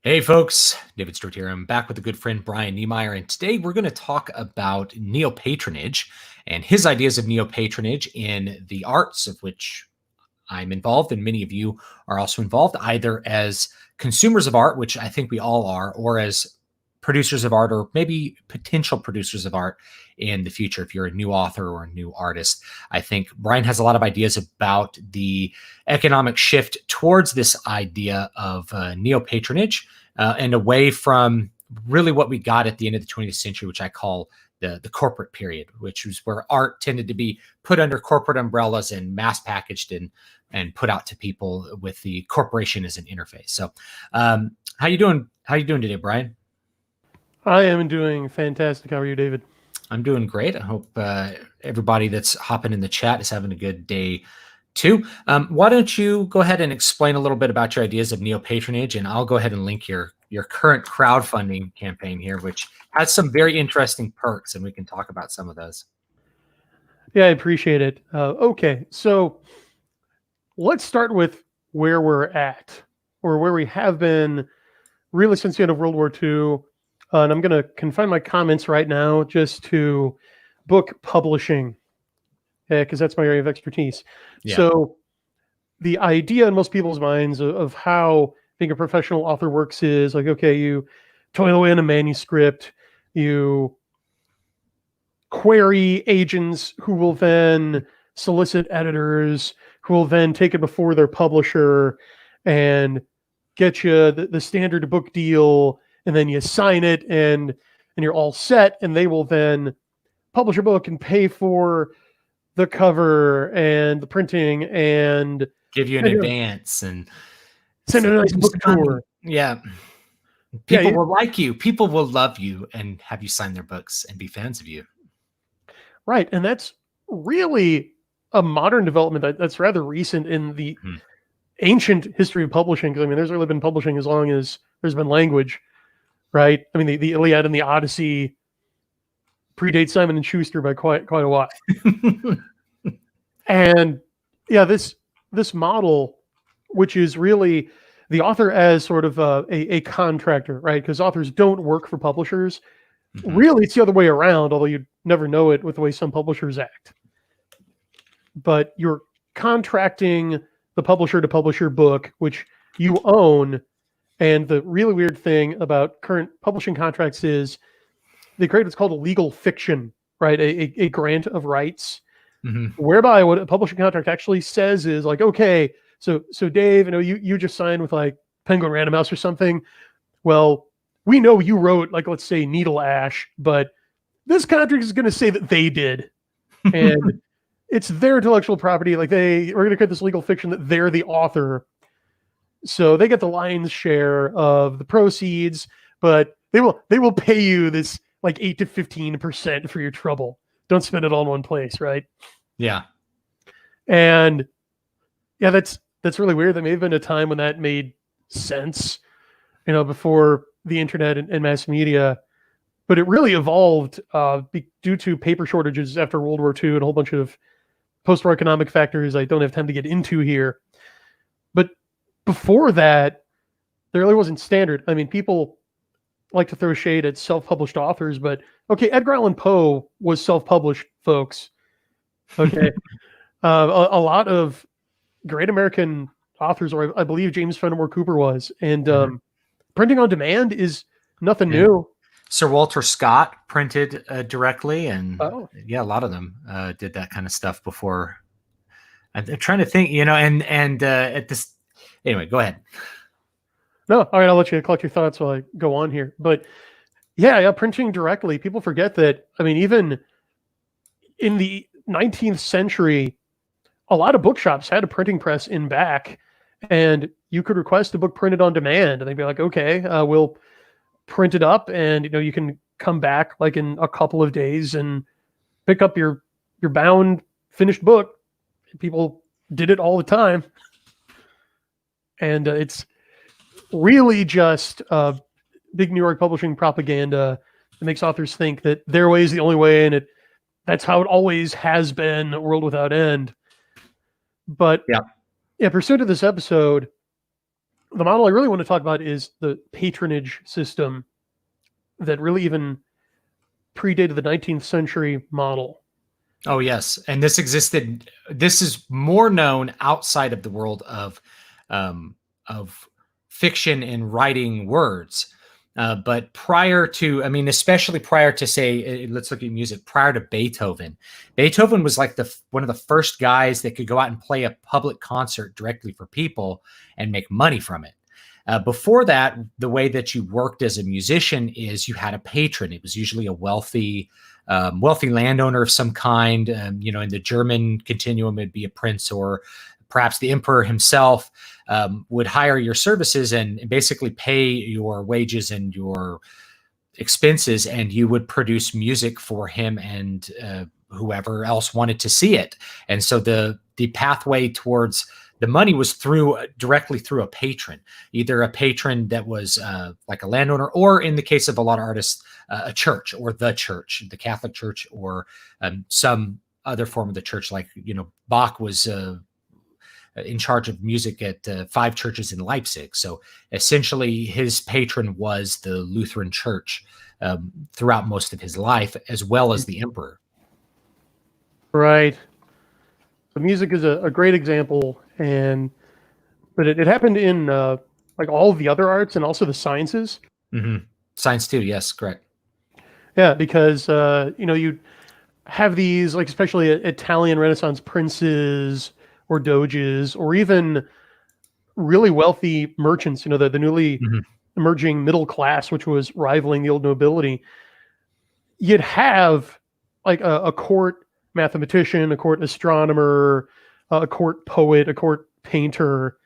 Hey folks, David Stewart here. I'm back with a good friend, Brian Niemeier, and today we're going to talk about Neo Patronage and his ideas of Neo Patronage in the arts, of which I'm involved, and many of you are also involved, either as consumers of art, which I think we all are, or as producers of art, or maybe potential producers of art in the future. If you're a new author or a new artist, I think Brian has a lot of ideas about the economic shift towards this idea of neo patronage and away from really what we got at the end of the 20th century, which I call the corporate period, which was where art tended to be put under corporate umbrellas and mass packaged and put out to people with the corporation as an interface. So, how you doing? How you doing today, Brian? I am doing fantastic. How are you, David? I'm doing great. I hope everybody that's hopping in the chat is having a good day too. Why don't you go ahead and explain a little bit about your ideas of neo patronage, and I'll go ahead and link your current crowdfunding campaign here, which has some very interesting perks, and we can talk about some of those. Yeah, I appreciate it. Okay, so let's start with where we're at, or where we have been really since the end of World War II. And I'm going to confine my comments right now just to book publishing, because that's my area of expertise. Yeah. So the idea in most people's minds of how being a professional author works is like, okay, you toil away in a manuscript, you query agents who will then solicit editors, who will then take it before their publisher and get you the standard book deal, and then you sign it and you're all set, and they will then publish your book and pay for the cover and the printing and give you an advance and send a nice book tour. Yeah. People will like you. People will love you and have you sign their books and be fans of you. Right. And that's really a modern development that's rather recent in the ancient history of publishing. Because, I mean, there's really been publishing as long as there's been language, right? I mean, the Iliad and the Odyssey predate Simon and Schuster by quite a while. And yeah, this model, which is really the author as sort of a contractor, right? Because authors don't work for publishers. Really, it's the other way around, although you'd never know it with the way some publishers act. But you're contracting the publisher to publish your book, which you own. And the really weird thing about current publishing contracts is they create what's called a legal fiction, right? A grant of rights, whereby what a publishing contract actually says is like, okay, so Dave, you just signed with like Penguin Random House or something. Well, we know you wrote, like, let's say Needle Ash, but this contract is going to say that they did. And it's their intellectual property. Like, we're going to create this legal fiction that they're the author. So they get the lion's share of the proceeds, but they will pay you this like 8 to 15% for your trouble. Don't spend it all in one place, right? Yeah. And yeah, that's really weird. There may have been a time when that made sense, before the internet and mass media, but it really evolved due to paper shortages after World War II and a whole bunch of post-war economic factors I don't have time to get into here. But before that, there really wasn't standard. I mean, people like to throw shade at self-published authors, but okay, Edgar Allan Poe was self-published, folks. Okay. A lot of great American authors, or I believe James Fenimore Cooper was, and printing on demand is nothing new. Sir Walter Scott printed directly, and yeah, a lot of them did that kind of stuff before. I'm trying to think, and at this, anyway, go ahead. No, all right, I'll let you collect your thoughts while I go on here. But yeah, printing directly. People forget that. I mean, even in the 19th century, a lot of bookshops had a printing press in back, and you could request a book printed on demand, and they'd be like, okay, we'll print it up, and you can come back like in a couple of days and pick up your bound finished book. People did it all the time, and it's really just big New York publishing propaganda that makes authors think that their way is the only way, and that's how it always has been, a world without end. But yeah, pursuant to this episode, the model I really want to talk about is the patronage system that really even predated the 19th century model. Oh, yes. And this existed. This is more known outside of the world of fiction and writing words. But prior to, I mean, especially prior to, say, let's look at music. Prior to Beethoven, Beethoven was like one of the first guys that could go out and play a public concert directly for people and make money from it. Before that, the way that you worked as a musician is you had a patron. It was usually a wealthy landowner of some kind. In the German continuum, it'd be a prince, or perhaps the emperor himself would hire your services and basically pay your wages and your expenses, and you would produce music for him and whoever else wanted to see it. And so the pathway towards the money was directly through a patron, either a patron that was like a landowner, or in the case of a lot of artists, a church, or the church, the Catholic Church, or some other form of the church. Like, Bach was in charge of music at 5 churches in Leipzig. So essentially his patron was the Lutheran Church throughout most of his life, as well as the emperor. Right. The music is a great example, but it happened in like all of the other arts and also the sciences. Mm-hmm. Science too, yes, correct. Yeah, because you have these, like, especially Italian Renaissance princes or doges, or even really wealthy merchants. The newly emerging middle class, which was rivaling the old nobility. You'd have like a court mathematician, a court astronomer, a court poet, a court painter,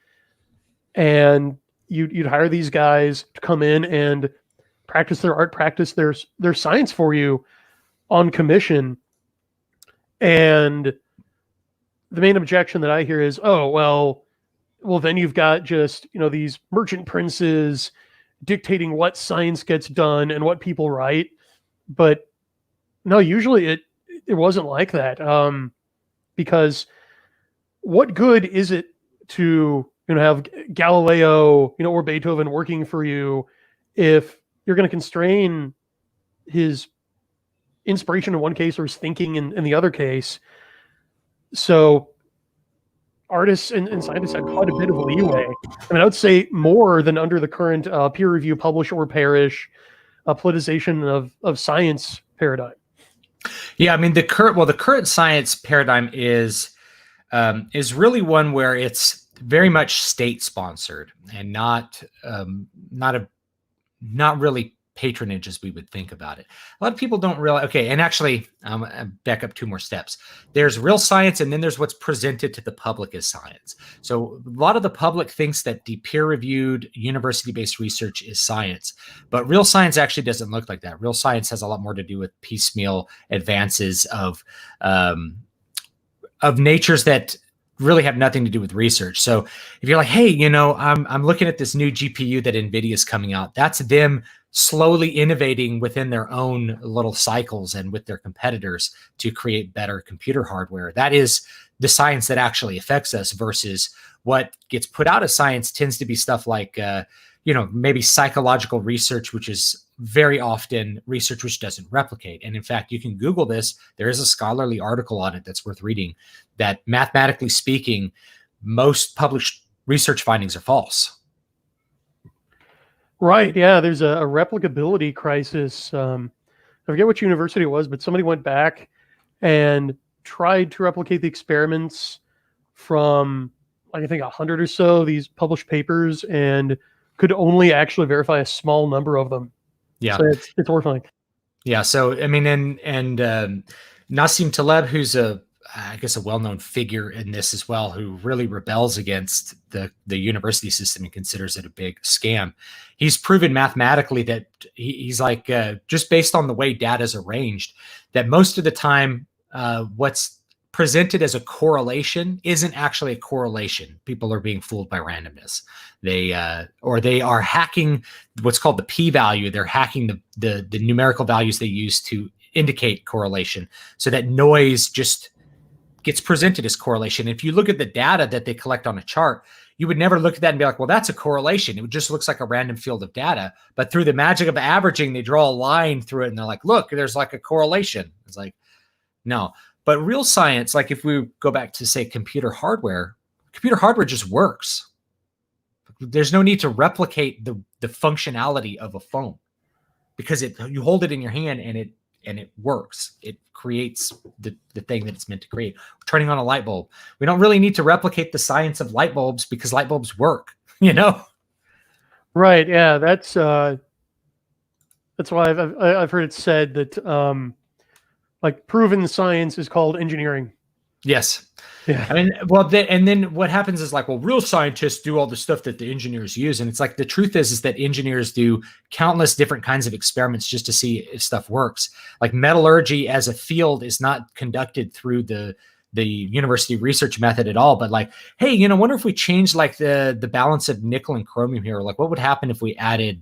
and you'd hire these guys to come in and practice their art, practice their science for you on commission. And the main objection that I hear is, oh, well, then you've got just, these merchant princes dictating what science gets done and what people write. But no, usually it wasn't like that. Because what good is it to, have Galileo, or Beethoven working for you if you're going to constrain his inspiration in one case or his thinking in the other case? So artists and scientists had quite a bit of leeway. I mean, I would say more than under the current peer review, publish or perish politicization of science paradigm. Yeah, I mean, the current science paradigm is really one where it's very much state sponsored and not really patronage as we would think about it. A lot of people don't realize. Okay, and actually, back up 2 more steps. There's real science, and then there's what's presented to the public as science. So a lot of the public thinks that the peer-reviewed, university-based research is science, but real science actually doesn't look like that. Real science has a lot more to do with piecemeal advances of natures that really have nothing to do with research. So if you're like, hey, I'm looking at this new GPU that NVIDIA is coming out, that's them slowly innovating within their own little cycles and with their competitors to create better computer hardware. That is the science that actually affects us, versus what gets put out as science tends to be stuff like, maybe psychological research, which is very often research which doesn't replicate. And in fact, you can Google this. There is a scholarly article on it that's worth reading, that mathematically speaking, most published research findings are false. Right. Yeah. There's a replicability crisis. I forget which university it was, but somebody went back and tried to replicate the experiments from, like, I think 100 or so of these published papers, and could only actually verify a small number of them. Yeah. So it's horrifying. Yeah. So, I mean, and Nassim Taleb, who's I guess a well-known figure in this as well, who really rebels against the university system and considers it a big scam. He's proven mathematically that he's like, just based on the way data is arranged, that most of the time what's presented as a correlation isn't actually a correlation. People are being fooled by randomness. They are hacking what's called the p-value. They're hacking the numerical values they use to indicate correlation, so that noise just gets presented as correlation. If you look at the data that they collect on a chart, you would never look at that and be like, well, that's a correlation. It just looks like a random field of data. But through the magic of averaging, they draw a line through it and they're like, look, there's like a correlation. It's like, no. But real science, like if we go back to, say, computer hardware just works. There's no need to replicate the functionality of a phone because you hold it in your hand and it works. It creates the thing that it's meant to create. Turning on a light bulb. We don't really need to replicate the science of light bulbs because light bulbs work, you know? Right. Yeah. That's why I've heard it said that like proven science is called engineering. Yes. Yeah. I mean, well, and then what happens is like, well, real scientists do all the stuff that the engineers use. And it's like, the truth is that engineers do countless different kinds of experiments just to see if stuff works. Like metallurgy as a field is not conducted through the university research method at all. But like, hey, wonder if we changed like the balance of nickel and chromium here. Like what would happen if we added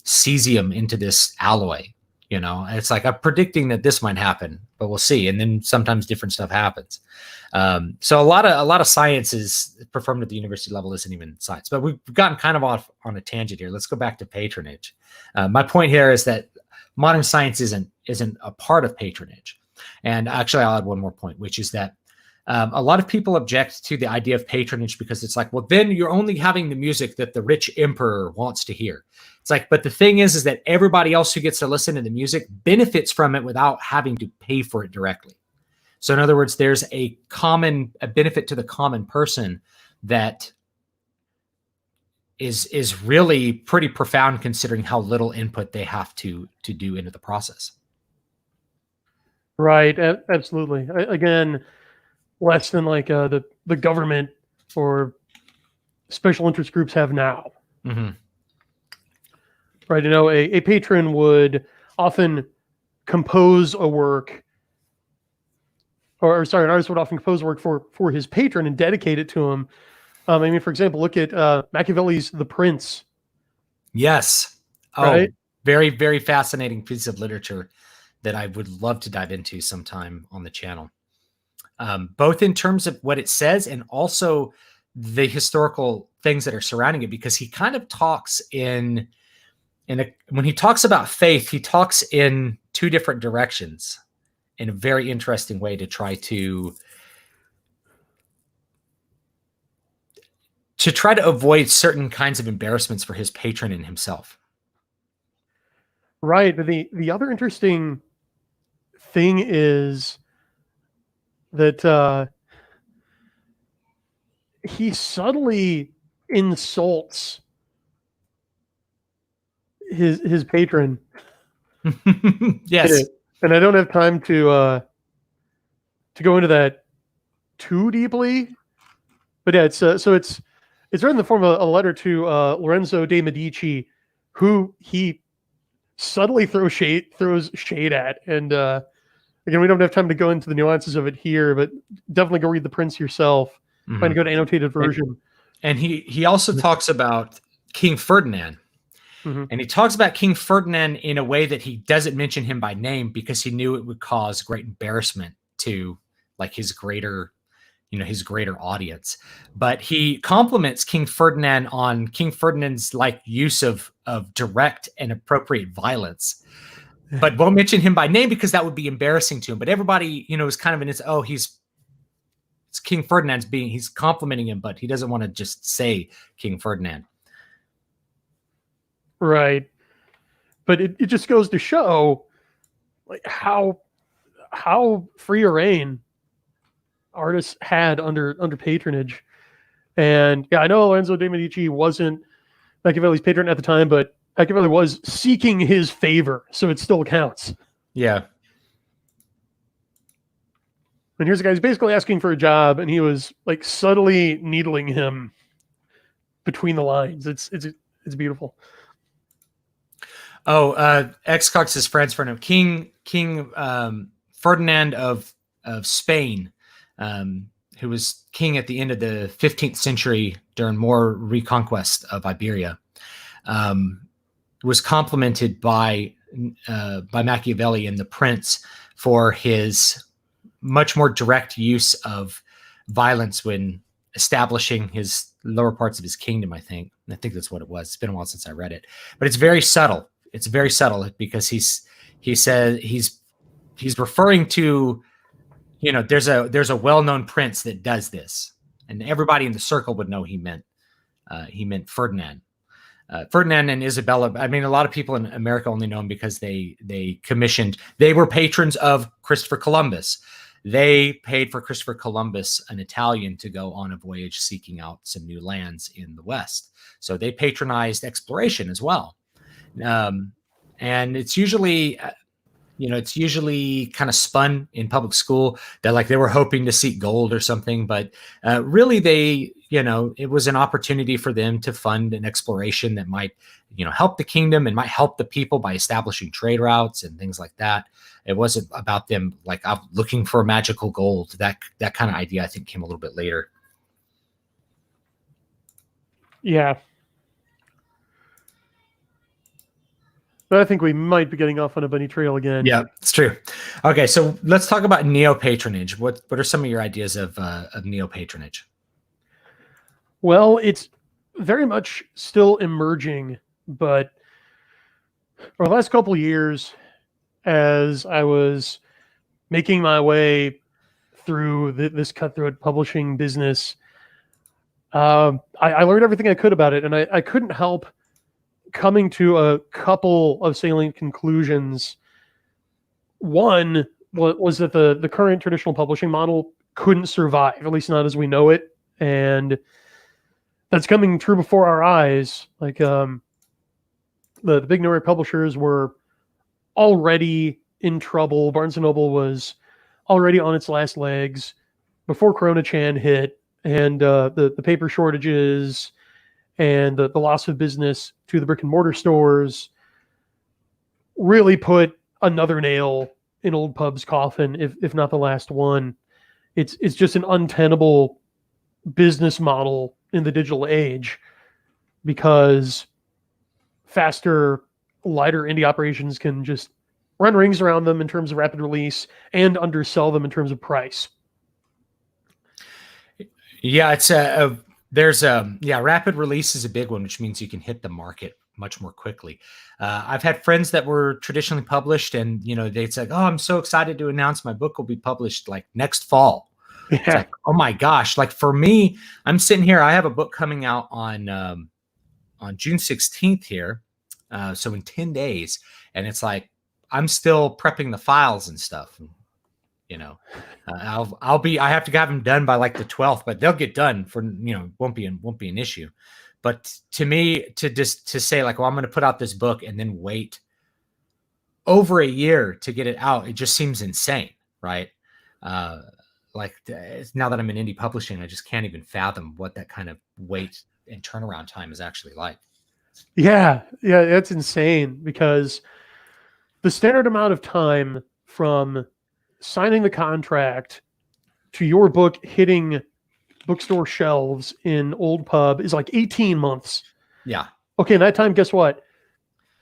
cesium into this alloy? It's like, I'm predicting that this might happen, but we'll see. And then sometimes different stuff happens. So a lot of science is performed at the university level isn't even science, but we've gotten kind of off on a tangent here. Let's go back to patronage. My point here is that modern science isn't a part of patronage. And actually I'll add one more point, which is that a lot of people object to the idea of patronage because it's like, well, then you're only having the music that the rich emperor wants to hear. It's like, but the thing is that everybody else who gets to listen to the music benefits from it without having to pay for it directly. So in other words, there's a benefit to the common person that is really pretty profound considering how little input they have to do into the process. Right. Absolutely. Again, less than like the government or special interest groups have now. Mm-hmm. Right. A patron would often compose a work, or sorry, an artist would often compose work for his patron and dedicate it to him. I mean, for example, look at Machiavelli's The Prince. Yes. Oh, right? Very, very fascinating piece of literature that I would love to dive into sometime on the channel. Both in terms of what it says and also the historical things that are surrounding it, because he kind of talks when he talks about faith, he talks in two different directions in a very interesting way to try to avoid certain kinds of embarrassments for his patron and himself. Right. But the other interesting thing is that he subtly insults his patron. Yes. And I don't have time to go into that too deeply, but yeah, it's written in the form of a letter to Lorenzo de' Medici, who he subtly throws shade at. And again, we don't have time to go into the nuances of it here, but definitely go read The Prince yourself. Mm-hmm. Find a good annotated version. And he also talks about King Ferdinand. Mm-hmm. And he talks about King Ferdinand in a way that he doesn't mention him by name because he knew it would cause great embarrassment to like his greater audience. But he compliments King Ferdinand on King Ferdinand's like use of direct and appropriate violence, but won't mention him by name because that would be embarrassing to him. But everybody, is kind of in its, it's King Ferdinand's he's complimenting him, but he doesn't want to just say King Ferdinand. Right. But it just goes to show like how free a reign artists had under patronage. And yeah, I know Lorenzo de' Medici wasn't Machiavelli's patron at the time, but Machiavelli was seeking his favor, so it still counts. Yeah. And here's a guy who's basically asking for a job, and he was like subtly needling him between the lines. It's beautiful. Xcox's friends for him, King Ferdinand of Spain, who was king at the end of the 15th century during more reconquest of Iberia, was complimented by Machiavelli in The Prince for his much more direct use of violence when establishing his lower parts of his kingdom. I think that's what it was. It's been a while since I read it, but it's very subtle. It's very subtle because he says he's referring to, there's a well-known prince that does this, and everybody in the circle would know he meant Ferdinand. Ferdinand and Isabella. I mean, a lot of people in America only know him because they were patrons of Christopher Columbus. They paid for Christopher Columbus, an Italian, to go on a voyage seeking out some new lands in the West. So they patronized exploration as well. And it's usually, kind of spun in public school that like they were hoping to seek gold or something, but really it was an opportunity for them to fund an exploration that might, help the kingdom and might help the people by establishing trade routes and things like that. It wasn't about them like out looking for magical gold. That kind of idea, I think, came a little bit later. Yeah. But I think we might be getting off on a bunny trail again. Yeah, it's true. Okay, so let's talk about Neo Patronage. What are some of your ideas of Neo Patronage? Well, it's very much still emerging, but over the last couple of years, as I was making my way through this cutthroat publishing business, I learned everything I could about it, and I couldn't help coming to a couple of salient conclusions. One was that the current traditional publishing model couldn't survive, at least not as we know it, and that's coming true before our eyes. Like the big Newpub publishers were already in trouble. Barnes & Noble was already on its last legs before Corona Chan hit, and the paper shortages and the loss of business to the brick and mortar stores really put another nail in Old Pub's coffin, if not the last one. It's just an untenable business model in the digital age, because faster, lighter indie operations can just run rings around them in terms of rapid release and undersell them in terms of price. Yeah, it's rapid release is a big one, which means you can hit the market much more quickly. I've had friends that were traditionally published, and they'd say, "Oh, I'm so excited to announce my book will be published like next fall." Yeah. It's like, oh my gosh! Like for me, I'm sitting here. I have a book coming out on June 16th here, so in 10 days, and it's like I'm still prepping the files and stuff. I have to have them done by like the 12th, but they'll get done for, won't be an issue. But to me, to say like, well, I'm going to put out this book and then wait over a year to get it out, it just seems insane, right? Like now that I'm in indie publishing, I just can't even fathom what that kind of wait and turnaround time is actually like. Yeah, that's insane, because the standard amount of time from signing the contract to your book hitting bookstore shelves in Old Pub is like 18 months. Yeah. Okay, in that time, guess what?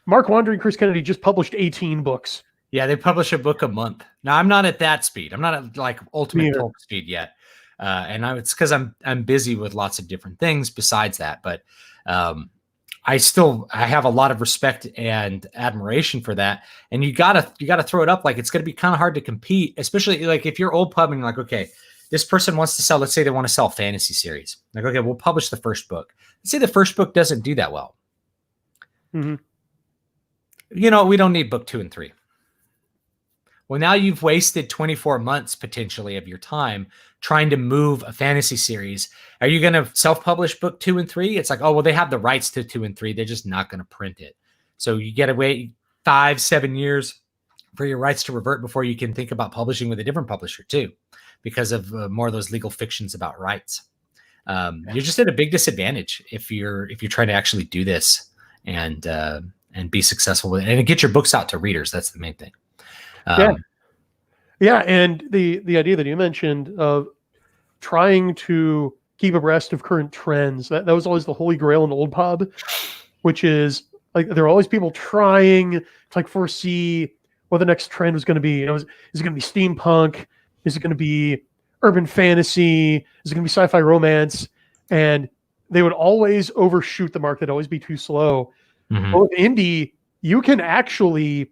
Mark Wandering Chris Kennedy just published 18 books. Yeah, they publish a book a month. Now, I'm not at that speed. I'm not at like ultimate Tolkien speed yet. It's because I'm busy with lots of different things besides that. But I have a lot of respect and admiration for that. And you gotta throw it up. Like it's gonna be kind of hard to compete, especially like if you're Old Pub and you're like, okay, this person wants to sell, let's say they want to sell a fantasy series. Like, okay, we'll publish the first book. Let's say the first book doesn't do that well. Mm-hmm. We don't need book 2 and 3. Well, now you've wasted 24 months potentially of your time trying to move a fantasy series. Are you going to self-publish book 2 and 3? It's like, oh, well, they have the rights to 2 and 3. They're just not going to print it. So you got to wait 5-7 years for your rights to revert before you can think about publishing with a different publisher too, because of more of those legal fictions about rights. You're just at a big disadvantage if you're trying to actually do this and be successful with it and get your books out to readers. That's the main thing. Yeah, and the idea that you mentioned of trying to keep abreast of current trends, that was always the holy grail in Old Pub, which is like there are always people trying to like foresee what the next trend was going to be. Is it going to be steampunk? Is it going to be urban fantasy? Is it going to be sci-fi romance? And they would always overshoot the mark. They'd always be too slow. Mhm. But with indie, you can actually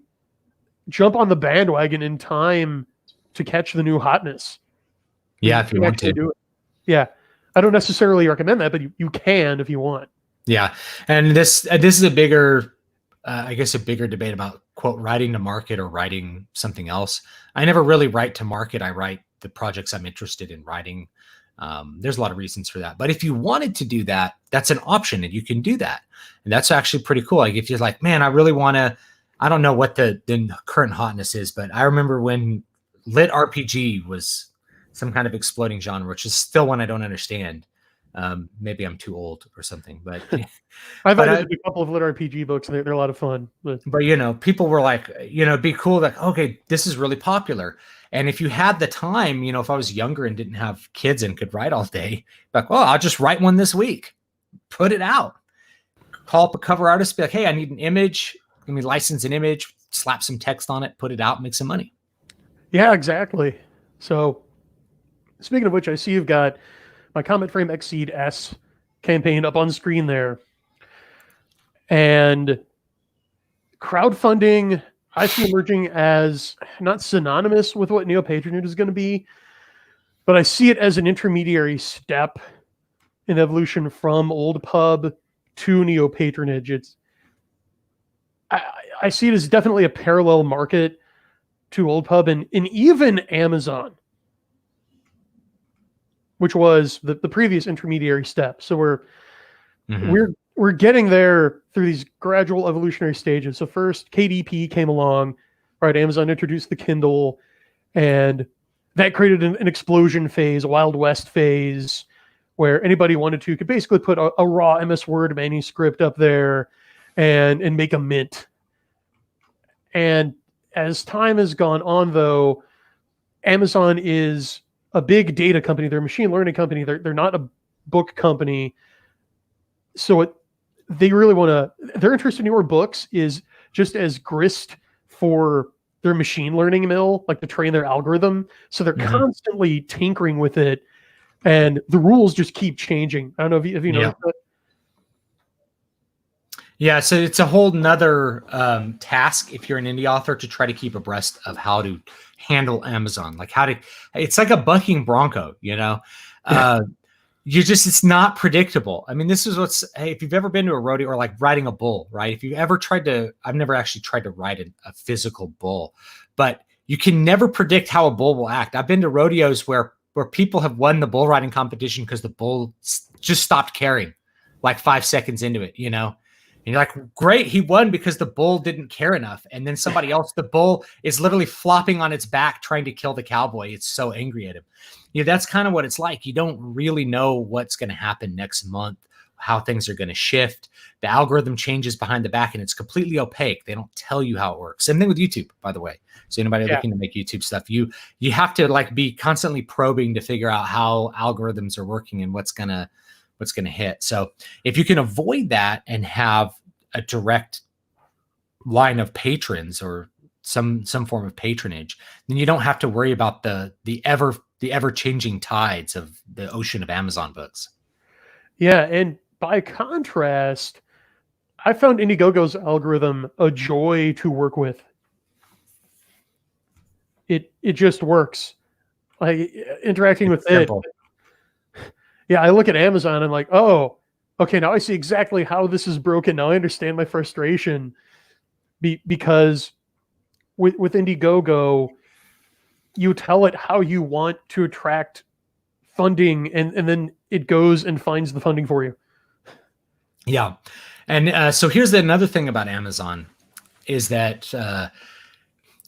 jump on the bandwagon in time to catch the new hotness. Yeah, if you want to. Do it. Yeah. I don't necessarily recommend that, but you can if you want. Yeah. And this is a bigger, I guess, a bigger debate about, quote, writing to market or writing something else. I never really write to market. I write the projects I'm interested in writing. There's a lot of reasons for that. But if you wanted to do that, that's an option and you can do that. And that's actually pretty cool. Like if you're like, man, I really want to, I don't know what the current hotness is, but I remember when lit RPG was some kind of exploding genre, which is still one I don't understand. Maybe I'm too old or something, but I've edited a couple of lit RPG books and they're a lot of fun. But you know, people were like, you know, it'd be cool. Like, okay, this is really popular. And if you had the time, you know, if I was younger and didn't have kids and could write all day, like, well, I'll just write one this week, put it out, call up a cover artist, be like, hey, I need an image. Let me license an image, slap some text on it, put it out, make some money. Yeah, exactly. So speaking of which, I see you've got my Comet Frame Exceed S campaign up on screen there. And crowdfunding, I see emerging as not synonymous with what Neo Patronage is going to be, but I see it as an intermediary step in evolution from old pub to Neo Patronage. I see it as definitely a parallel market to old pub and even Amazon, which was the previous intermediary step. So we're getting there through these gradual evolutionary stages. So first KDP came along, right? Amazon introduced the Kindle, and that created an explosion phase, a Wild West phase, where anybody wanted to could basically put a raw MS Word manuscript up there and make a mint. And as time has gone on, though, Amazon is a big data company. They're a machine learning company. They're not a book company. So they really want to, their interest in your books is just as grist for their machine learning mill, like to train their algorithm. So they're constantly tinkering with it, and the rules just keep changing. I don't know if you noticed that. Yeah, so it's a whole nother task if you're an indie author to try to keep abreast of how to handle Amazon. Like it's like a bucking bronco, you know? It's not predictable. I mean, this is hey, if you've ever been to a rodeo or like riding a bull, right? If you've ever I've never actually tried to ride a physical bull, but you can never predict how a bull will act. I've been to rodeos where people have won the bull riding competition because the bull just stopped caring like 5 seconds into it, you know? And you're like, great, he won because the bull didn't care enough. And then somebody else, the bull is literally flopping on its back trying to kill the cowboy. It's so angry at him. You know, that's kind of what it's like. You don't really know what's going to happen next month, how things are going to shift. The algorithm changes behind the back and it's completely opaque. They don't tell you how it works. Same thing with YouTube, by the way. So anybody looking to make YouTube stuff, you have to like be constantly probing to figure out how algorithms are working and what's going to hit. So if you can avoid that and have a direct line of patrons or some form of patronage, then you don't have to worry about the ever changing tides of the ocean of Amazon books. Yeah. And by contrast, I found Indiegogo's algorithm a joy to work with. It just works. Like interacting with it. Yeah, I look at Amazon and like, oh, okay, now I see exactly how this is broken. Now I understand my frustration. Because with Indiegogo, you tell it how you want to attract funding, and then it goes and finds the funding for you. Yeah. And so here's another thing about Amazon is that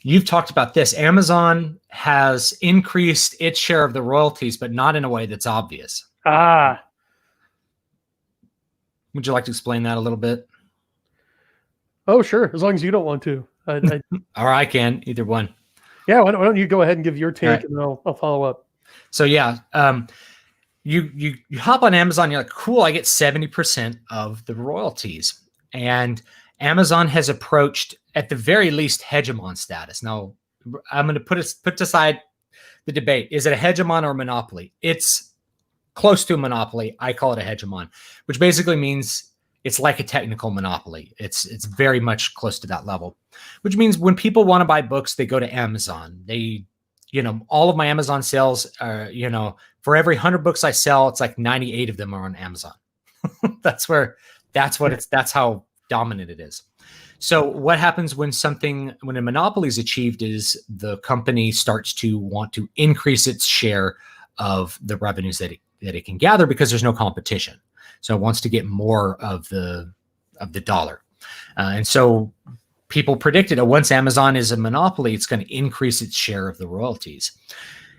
you've talked about this. Amazon has increased its share of the royalties, but not in a way that's obvious. Would you like to explain that a little bit? Oh, sure. As long as you don't want to. Or I can, either one. Yeah, why don't you go ahead and give your take, and then I'll follow up. So yeah, you hop on Amazon, you're like, cool, I get 70% of the royalties. And Amazon has approached, at the very least, hegemon status. Now, I'm going to put aside the debate. Is it a hegemon or a monopoly? It's close to a monopoly. I call it a hegemon, which basically means it's like a technical monopoly. It's very much close to that level, which means when people want to buy books, they go to Amazon. They, all of my Amazon sales are, for every 100 books I sell, it's like 98 of them are on Amazon. that's how dominant it is. So what happens when a monopoly is achieved is the company starts to want to increase its share of the revenues that it can gather because there's no competition. So it wants to get more of the dollar. And so people predicted that once Amazon is a monopoly, it's going to increase its share of the royalties.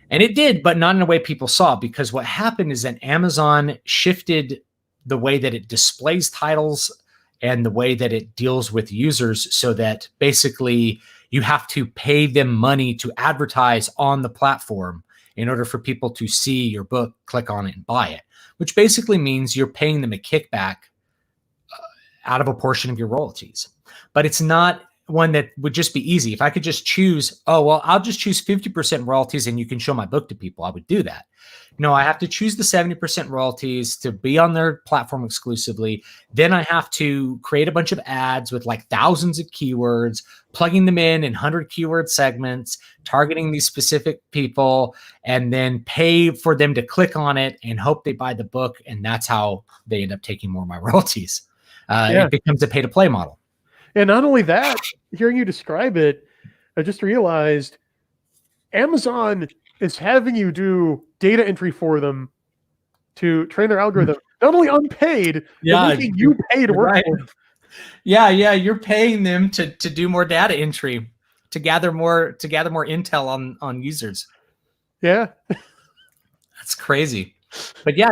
And it did, but not in a way people saw, because what happened is that Amazon shifted the way that it displays titles and the way that it deals with users, so that basically you have to pay them money to advertise on the platform in order for people to see your book, click on it, and buy it, which basically means you're paying them a kickback out of a portion of your royalties. But it's not one that would just be easy. If I could just choose, I'll just choose 50% royalties and you can show my book to people, I would do that. No, I have to choose the 70% royalties to be on their platform exclusively. Then I have to create a bunch of ads with like thousands of keywords, plugging them in 100 keyword segments, targeting these specific people, and then pay for them to click on it and hope they buy the book. And that's how they end up taking more of my royalties. It becomes a pay to play model. And not only that, hearing you describe it, I just realized Amazon is having you do data entry for them to train their algorithm. Not only unpaid, but making you pay to work for them. Yeah, you're paying them to do more data entry, to gather more intel on users. Yeah. That's crazy. But you're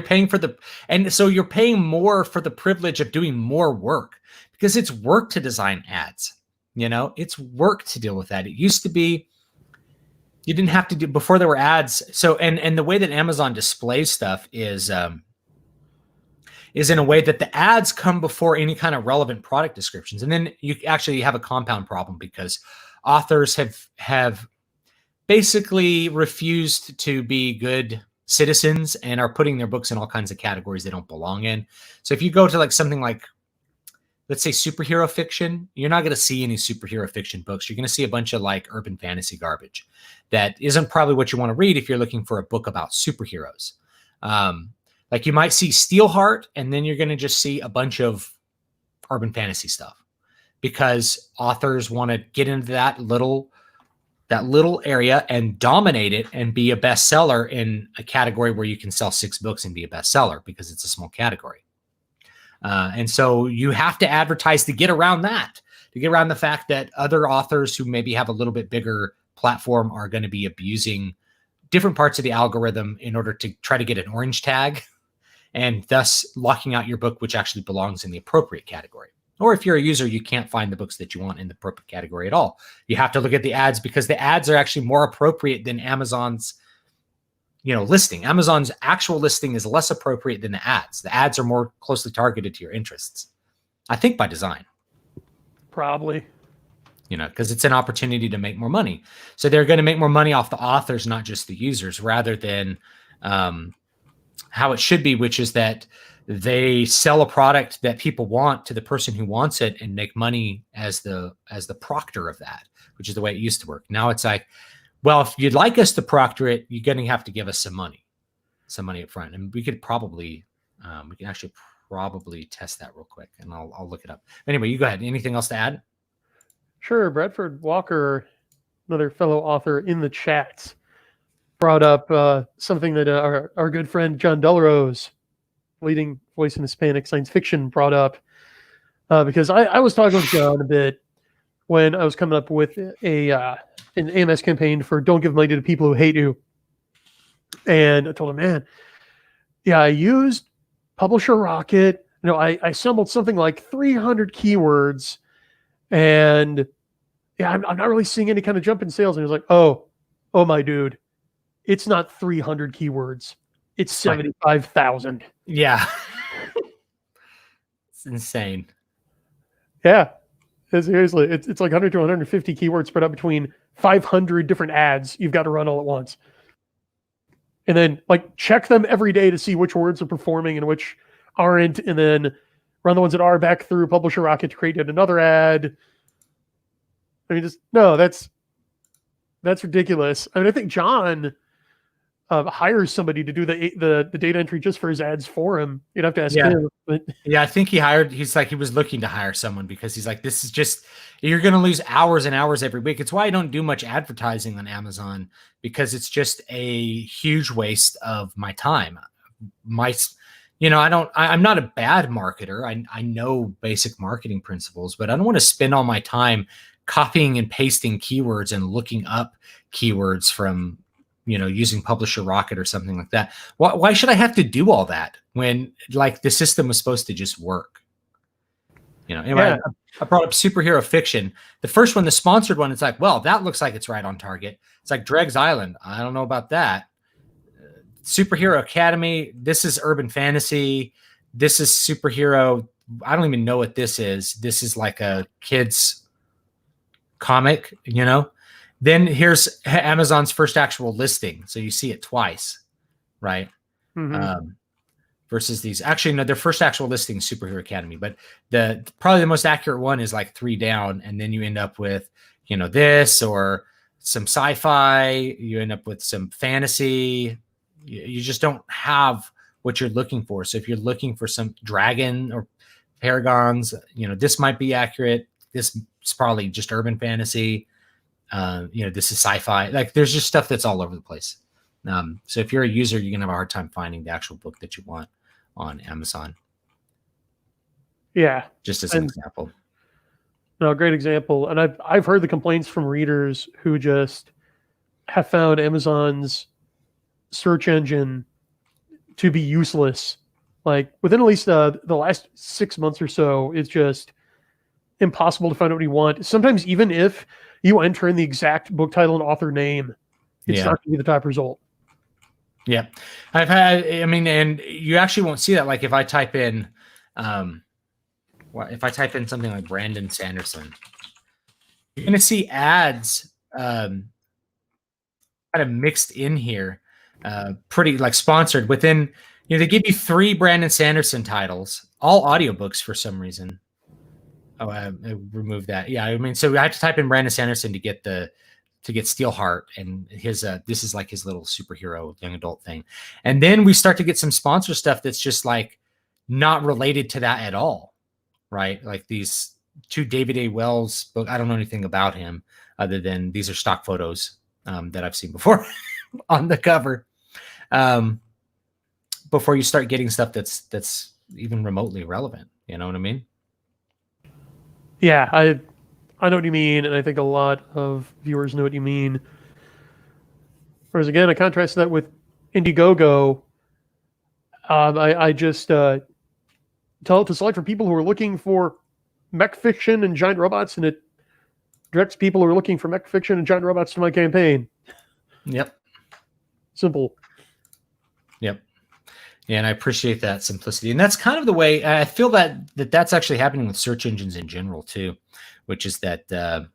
paying you're paying more for the privilege of doing more work, because it's work to design ads. It's work to deal with that. It used to be you didn't have to do, before there were ads. So, and the way that Amazon displays stuff is in a way that the ads come before any kind of relevant product descriptions. And then you actually have a compound problem, because authors have basically refused to be good citizens and are putting their books in all kinds of categories they don't belong in. So if you go to like something like, let's say, superhero fiction, you're not going to see any superhero fiction books. You're going to see a bunch of like urban fantasy garbage that isn't probably what you want to read if you're looking for a book about superheroes. Like you might see Steelheart, and then you're going to just see a bunch of urban fantasy stuff, because authors want to get into that little area and dominate it and be a bestseller in a category where you can sell 6 books and be a bestseller, because it's a small category. And so you have to advertise to get around that, to get around the fact that other authors who maybe have a little bit bigger platform are going to be abusing different parts of the algorithm in order to try to get an orange tag, and thus locking out your book, which actually belongs in the appropriate category. Or if you're a user, you can't find the books that you want in the appropriate category at all. You have to look at the ads, because the ads are actually more appropriate than Amazon's listing. Amazon's actual listing is less appropriate than the ads. The ads are more closely targeted to your interests, I think, by design. Probably. Because it's an opportunity to make more money. So they're going to make more money off the authors, not just the users, rather than how it should be, which is that they sell a product that people want to the person who wants it and make money as the proctor of that, which is the way it used to work. Now it's like, well, if you'd like us to proctor it, you're going to have to give us some money up front. And we could probably, probably test that real quick, and I'll look it up. Anyway, you go ahead. Anything else to add? Sure. Bradford Walker, another fellow author in the chat, brought up something that our good friend John Delarose, leading voice in Hispanic science fiction, brought up, because I was talking with John a bit when I was coming up with an AMS campaign for Don't Give Money to the People Who Hate You. And I told him, man, I used Publisher Rocket. I assembled something like 300 keywords, and I'm not really seeing any kind of jump in sales. And he was like, oh my dude, it's not 300 keywords. It's 75,000. Yeah. It's insane. Yeah. Seriously, it's like 100 to 150 keywords spread out between 500 different ads you've got to run all at once. And then like check them every day to see which words are performing and which aren't, and then run the ones that are back through Publisher Rocket to create yet another ad. I mean, just no, that's ridiculous. I mean, I think John hires somebody to do the data entry just for his ads for him. You'd have to ask him. But yeah, I think he's like, he was looking to hire someone because he's like, this is just, you're going to lose hours and hours every week. It's why I don't do much advertising on Amazon, because it's just a huge waste of my time. I'm not a bad marketer. I know basic marketing principles, but I don't want to spend all my time copying and pasting keywords and looking up keywords from, using Publisher Rocket or something like that. Why should I have to do all that when like the system was supposed to just work? Anyway, yeah. I brought up superhero fiction. The first one, the sponsored one, it's like, well, that looks like it's right on target. It's like Dreg's Island. I don't know about that. Superhero Academy. This is urban fantasy. This is superhero. I don't even know what this is. This is like a kid's comic, Then here's Amazon's first actual listing. So you see it twice, right? Mm-hmm. Versus these. Actually, no, their first actual listing is Superhero Academy, but probably the most accurate one is like 3 down, and then you end up with, this or some sci-fi. You end up with some fantasy. You just don't have what you're looking for. So if you're looking for some dragon or paragons, this might be accurate. This is probably just urban fantasy. This is sci-fi. Like there's just stuff that's all over the place. So if you're a user, you're gonna have a hard time finding the actual book that you want on Amazon. Yeah. Just as an example. No, great example. And I've heard the complaints from readers who just have found Amazon's search engine to be useless. Like within at least the last 6 months or so, it's just impossible to find what you want. Sometimes even if you enter in the exact book title and author name, it's not going to be the top result. Yeah. And you actually won't see that. Like if I type in, something like Brandon Sanderson, you're going to see ads kind of mixed in here, pretty like sponsored within, they give you 3 Brandon Sanderson titles, all audiobooks for some reason. Oh, I removed that. Yeah, I mean, so I had to type in Brandon Sanderson to get Steelheart, and his this is like his little superhero young adult thing. And then we start to get some sponsor stuff that's just like not related to that at all, right? Like these 2 David A. Wells book. I don't know anything about him other than these are stock photos that I've seen before on the cover. Before you start getting stuff that's even remotely relevant, you know what I mean? Yeah, I know what you mean, and I think a lot of viewers know what you mean. Whereas again, I contrast that with Indiegogo. I just tell it to select for people who are looking for mech fiction and giant robots, and it directs people who are looking for mech fiction and giant robots to my campaign. Yep. Simple. Yep. Yeah, and I appreciate that simplicity. And that's kind of the way I feel that's actually happening with search engines in general too, which is that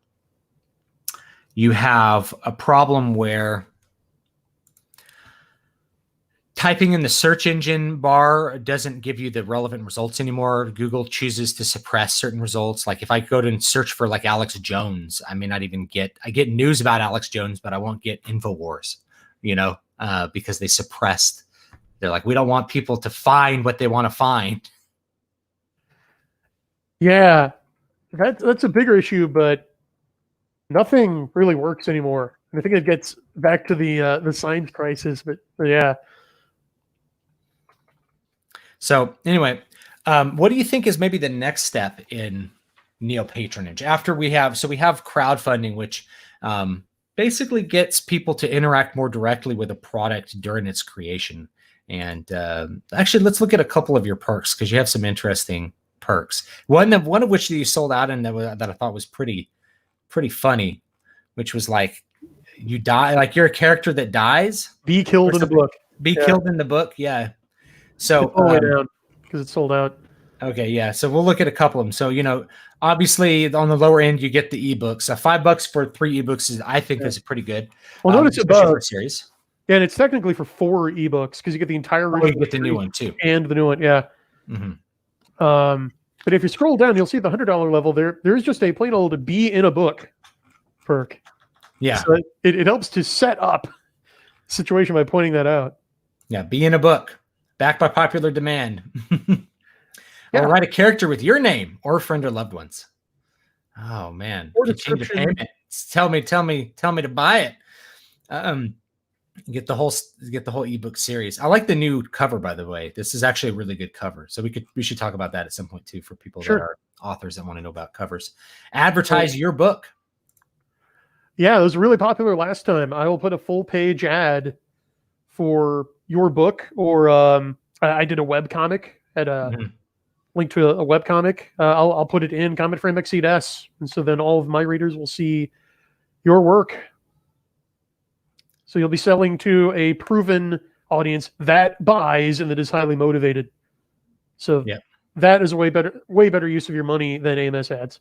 you have a problem where typing in the search engine bar doesn't give you the relevant results anymore. Google chooses to suppress certain results. Like if I go to search for like Alex Jones, I may not even I get news about Alex Jones, but I won't get InfoWars, because they suppressed. They're like, we don't want people to find what they want to find. Yeah, that's a bigger issue, but nothing really works anymore. And I think it gets back to the science crisis, but yeah. So anyway, what do you think is maybe the next step in Neo Patronage after we have crowdfunding, which basically gets people to interact more directly with a product during its creation. And actually, let's look at a couple of your perks because you have some interesting perks. One of which you sold out and that I thought was pretty funny, which was like you die, like you're a character that dies. Be killed in the book. Killed in the book. Yeah. So all the way down because it's sold out. Okay, yeah. So we'll look at a couple of them. So, obviously on the lower end, you get the ebooks. So $5 for 3 ebooks I think Yeah. is pretty good, Well, notice especially for above, a series. and it's technically for 4 ebooks because you get the entire Oh, you original get the new series one too. and the new one. Yeah. Hmm. But if you scroll down, you'll see the $100 level. There's just a plain old be in a book perk. Yeah. So it helps to set up situation by pointing that out. Yeah. Be in a book, backed by popular demand. Yeah. Or write a character with your name or a friend or loved ones. Oh man. Or Continue to description. payment. Tell me to buy it. Get the whole ebook series. I like the new cover, by the way. This is actually a really good cover. So we should talk about that at some point too for people that are authors that want to know about covers. Advertise your book. Yeah, it was really popular last time. I will put a full page ad for your book, or I did a web comic at a link to a web comic. I'll put it in Comet Frame Exceed S, and so then all of my readers will see your work. So you'll be selling to a proven audience that buys and that is highly motivated. So that is a way better use of your money than AMS ads.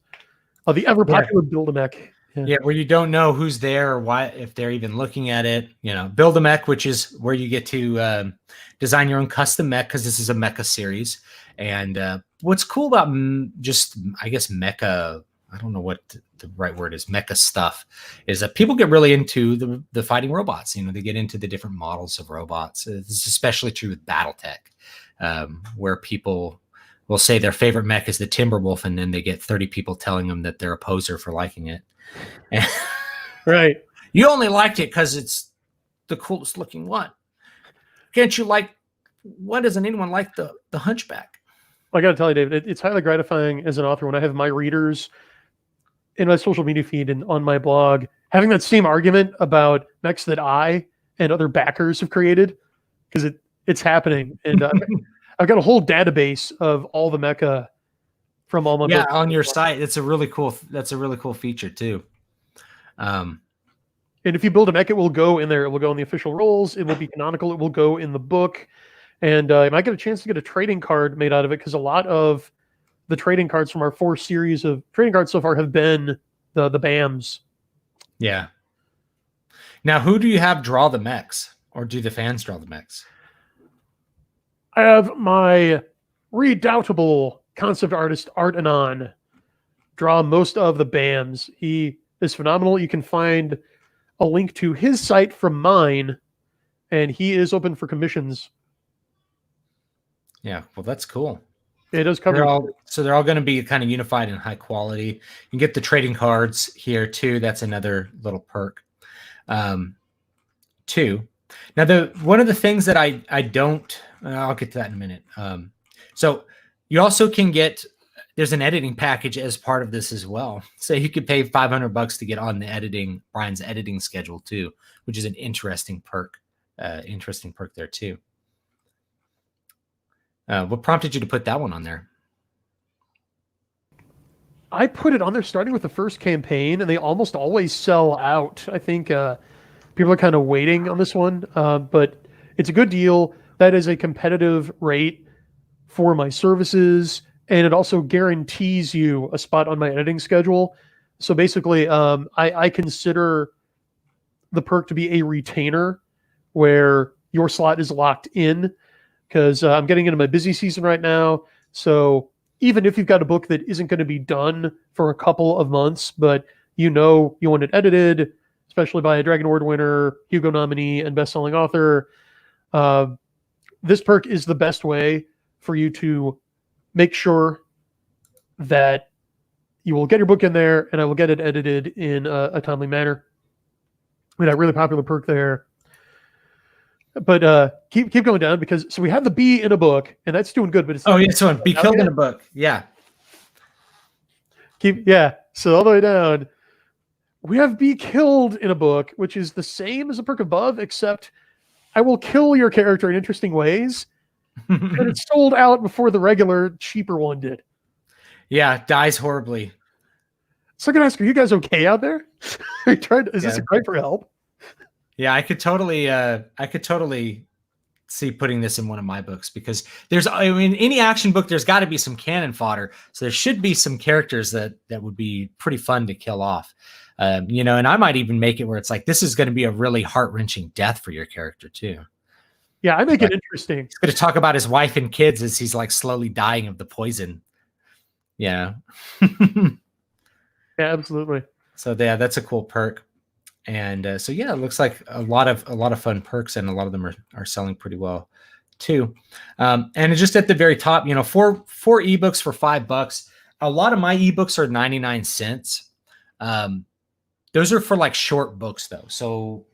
The ever popular Build-A-Mech. Yeah, where you don't know who's there or why, if they're even looking at it. Build-A-Mech, which is where you get to design your own custom mech, because this is a mecha series. And what's cool about just, I guess, mecha, I don't know what the right word is, mecha stuff, is that people get really into the fighting robots. They get into the different models of robots. This is especially true with BattleTech, where people will say their favorite mech is the Timberwolf, and then they get 30 people telling them that they're a poser for liking it. Right. You only liked it because it's the coolest looking one. Can't you like, why doesn't anyone like the Hunchback? Well, I got to tell you, David, it's highly gratifying as an author when I have my readers in my social media feed and on my blog having that same argument about mechs that I and other backers have created, because it's happening. And I've got a whole database of all the mecha from all my books on your site. That's a really cool feature too. And if you build a mech, it will go in there. It will go in the official roles. It will be canonical. It will go in the book. And you might get a chance to get a trading card made out of it, because a lot of the trading cards from our 4 series of trading cards so far have been the BAMs. Yeah. Now, who do you have draw the mechs, or do the fans draw the mechs? I have my redoubtable concept artist, Art Anon, draw most of the BAMs. He is phenomenal. You can find a link to his site from mine, and he is open for commissions. Yeah, well, that's cool. It does cover. They're all going to be kind of unified and high quality. You can get the trading cards here too. That's another little perk. Too. Now, one of the things that I don't, I'll get to that in a minute. So you also can get, there's an editing package as part of this as well. So you could pay $500 to get on the Brian's editing schedule too, which is an interesting perk. Interesting perk there too. What prompted you to put that one on there? I put it on there starting with the first campaign, and they almost always sell out. I think people are kind of waiting on this one, but it's a good deal. That is a competitive rate for my services, and it also guarantees you a spot on my editing schedule. So basically, I consider the perk to be a retainer, where your slot is locked in, because I'm getting into my busy season right now. So even if you've got a book that isn't going to be done for a couple of months, but you want it edited, especially by a Dragon Award winner, Hugo nominee, and best-selling author, this perk is the best way for you to make sure that you will get your book in there, and I will get it edited in a timely manner. I mean, a really popular perk there. But keep going down, because so we have the be in a book, and that's doing good. But it's so be killed in a book. Yeah. So all the way down, we have be killed in a book, which is the same as the perk above, except I will kill your character in interesting ways. And it's sold out before the regular cheaper one did. Yeah, dies horribly. So I'm gonna ask, are you guys okay out there? Is this a cry for help? Yeah, I could totally see putting this in one of my books, because I mean, any action book, there's got to be some cannon fodder. So there should be some characters that would be pretty fun to kill off. You know, and I might even make it where it's like, this is going to be a really heart-wrenching death for your character too. Yeah, I make it interesting. He's going to talk about his wife and kids as he's like slowly dying of the poison. Yeah. Yeah, absolutely. So yeah, that's a cool perk. And so yeah, it looks like a lot of fun perks, and a lot of them are selling pretty well too. And just at the very top, you know, four ebooks for $5. A lot of my ebooks are 99 cents. Those are for like short books though. So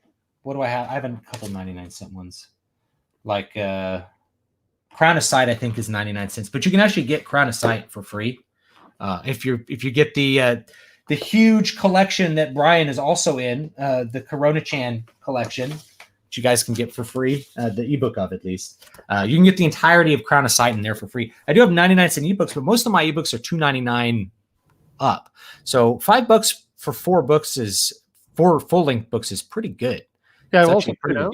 what do I have? I have a couple 99-cent ones. Like Crown of Sight, I think, is 99 cents, but you can actually get Crown of Sight for free if you get the huge collection that Brian is also in, the Corona-chan collection, which you guys can get for free, the ebook of at least. You can get the entirety of Crown of Sight in there for free. I do have 99-cent ebooks, but most of my ebooks are $2.99 up. So $5 for 4 books is 4 full-length books is pretty good. Yeah, I also point out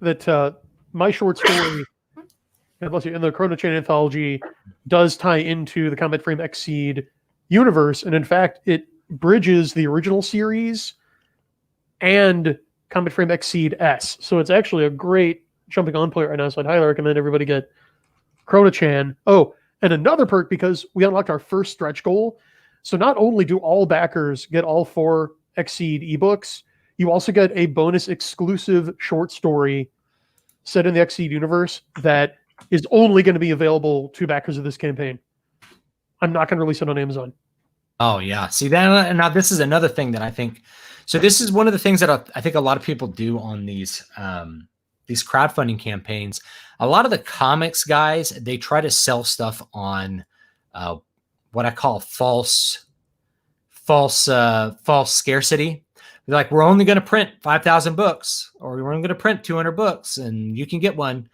that my short story, in the Corona-chan anthology, does tie into the Combat Frame Exceed universe, and in fact, it bridges the original series and Combat Frame Exceed S. So it's actually a great jumping on point right now. So I'd highly recommend everybody get Corona-chan. Oh, and another perk, because we unlocked our first stretch goal. So not only do all backers get all 4 Exceed ebooks, you also get a bonus exclusive short story set in the Exceed universe that is only going to be available to backers of this campaign. I'm not going to release it on Amazon. Oh yeah. See that? Now this is another thing that I think. So this is one of the things that I think a lot of people do on these crowdfunding campaigns. A lot of the comics guys, they try to sell stuff on what I call false scarcity. They're like, we're only going to print 5,000 books, or we're only going to print 200 books, and you can get one.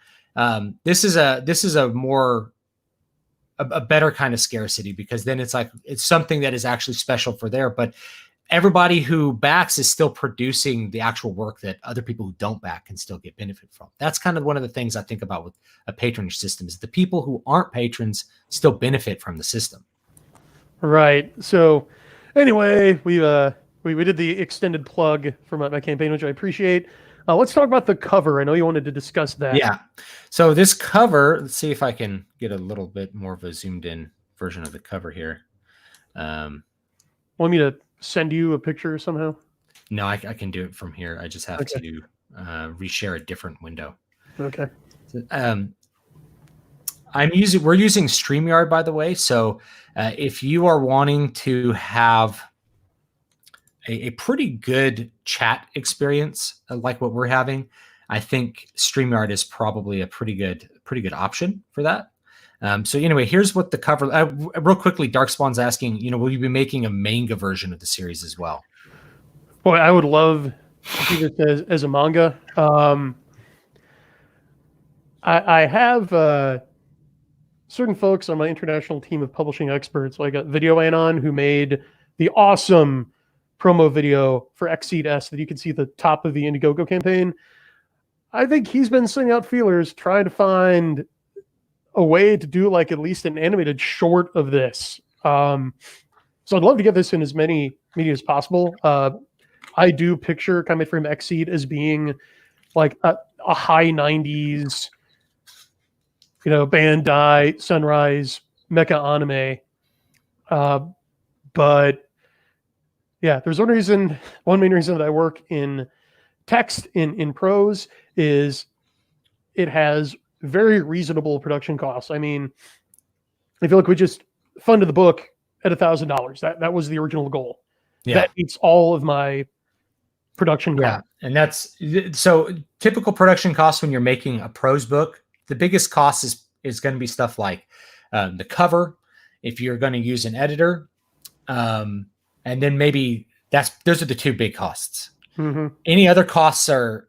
This is a more a better kind of scarcity, because then it's like it's something that is actually special for there. But everybody who backs is still producing the actual work that other people who don't back can still get benefit from. That's kind of one of the things I think about with a patronage system, is the people who aren't patrons still benefit from the system. Right. So anyway, we did the extended plug for my campaign, which I appreciate. Let's talk about the cover. I know you wanted to discuss that. Yeah. So this cover, let's see if I can get a little bit more of a zoomed in version of the cover here. Want me to send you a picture somehow? No, I can do it from here. I just have to reshare a different window. Okay. We're using StreamYard, by the way. So if you are wanting to have a pretty good chat experience like what we're having, I think StreamYard is probably a pretty good option for that. So anyway, here's what the cover. Real quickly, Darkspawn's asking, will you be making a manga version of the series as well? Boy, I would love to see this as a manga. I have certain folks on my international team of publishing experts, like Video Anon, who made the awesome promo video for Exceed S that you can see at the top of the Indiegogo campaign. I think he's been sending out feelers trying to find a way to do like at least an animated short of this. So I'd love to get this in as many media as possible. I do picture Combat Frame Exceed as being like a high 90s, Bandai, Sunrise, mecha anime. But yeah, there's one main reason that I work in text in prose is it has very reasonable production costs. I mean, I feel like we just funded the book at $1,000. That was the original goal. Yeah. That eats all of my production costs. Yeah, and that's so typical production costs when you're making a prose book. The biggest cost is going to be stuff like the cover, if you're going to use an editor, and then maybe those are the 2 big costs. Mm-hmm. Any other costs are,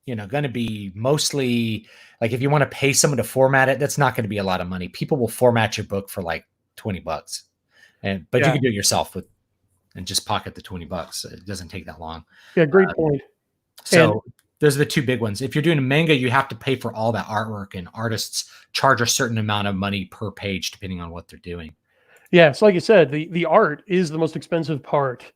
going to be mostly like if you want to pay someone to format it, that's not going to be a lot of money. People will format your book for like $20, but you can do it yourself and just pocket the $20. It doesn't take that long. Yeah, great point. So Those are the two big ones. If you're doing a manga, you have to pay for all that artwork, and artists charge a certain amount of money per page depending on what they're doing. Yeah, so like you said, the art is the most expensive part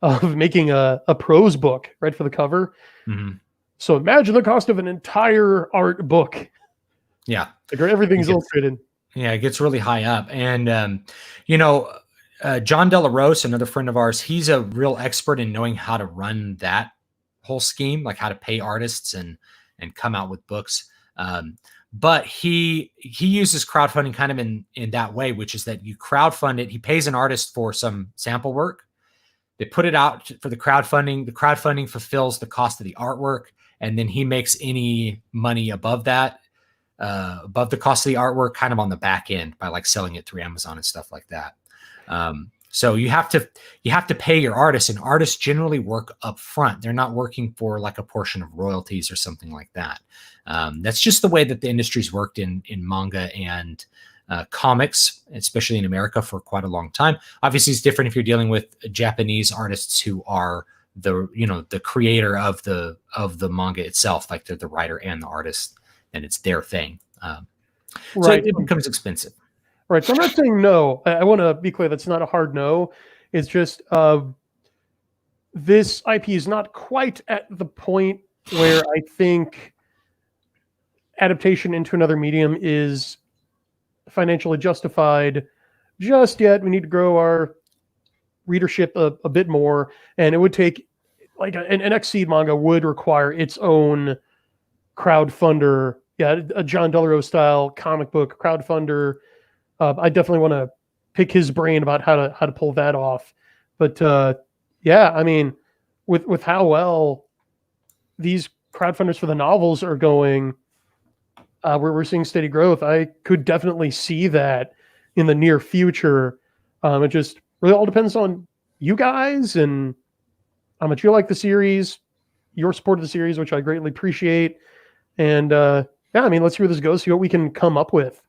of making a prose book, right, for the cover. Mm-hmm. So imagine the cost of an entire art book. Yeah. Like everything's illustrated. Yeah, it gets really high up. And, you know, John Delarose, another friend of ours, he's a real expert in knowing how to run that whole scheme, like how to pay artists and come out with books. But he uses crowdfunding kind of in that way, which is that you crowdfund it. He pays an artist for some sample work. They put it out for the crowdfunding. The crowdfunding fulfills the cost of the artwork, and then he makes any money above that, above the cost of the artwork, kind of on the back end by like selling it through Amazon and stuff like that. So you have to pay your artists, and artists generally work up front. They're not working for like a portion of royalties or something like that. That's just the way that the industry's worked in manga and comics, especially in America, for quite a long time. Obviously, it's different if you're dealing with Japanese artists who are the creator of the manga itself, like they're the writer and the artist, and it's their thing. So it becomes expensive. Right. So I'm not saying no. I want to be clear. That's not a hard no. It's just this IP is not quite at the point where I think adaptation into another medium is financially justified just yet. We need to grow our readership a bit more. And it would take, like an X-Seed manga would require its own crowdfunder. Yeah, a John Delarose style comic book crowdfunder. I definitely want to pick his brain about how to pull that off. But yeah, I mean, with how well these crowdfunders for the novels are going, we're seeing steady growth. I could definitely see that in the near future. It just really all depends on you guys and how much you like the series, your support of the series, which I greatly appreciate. And yeah, I mean, let's see where this goes, see what we can come up with.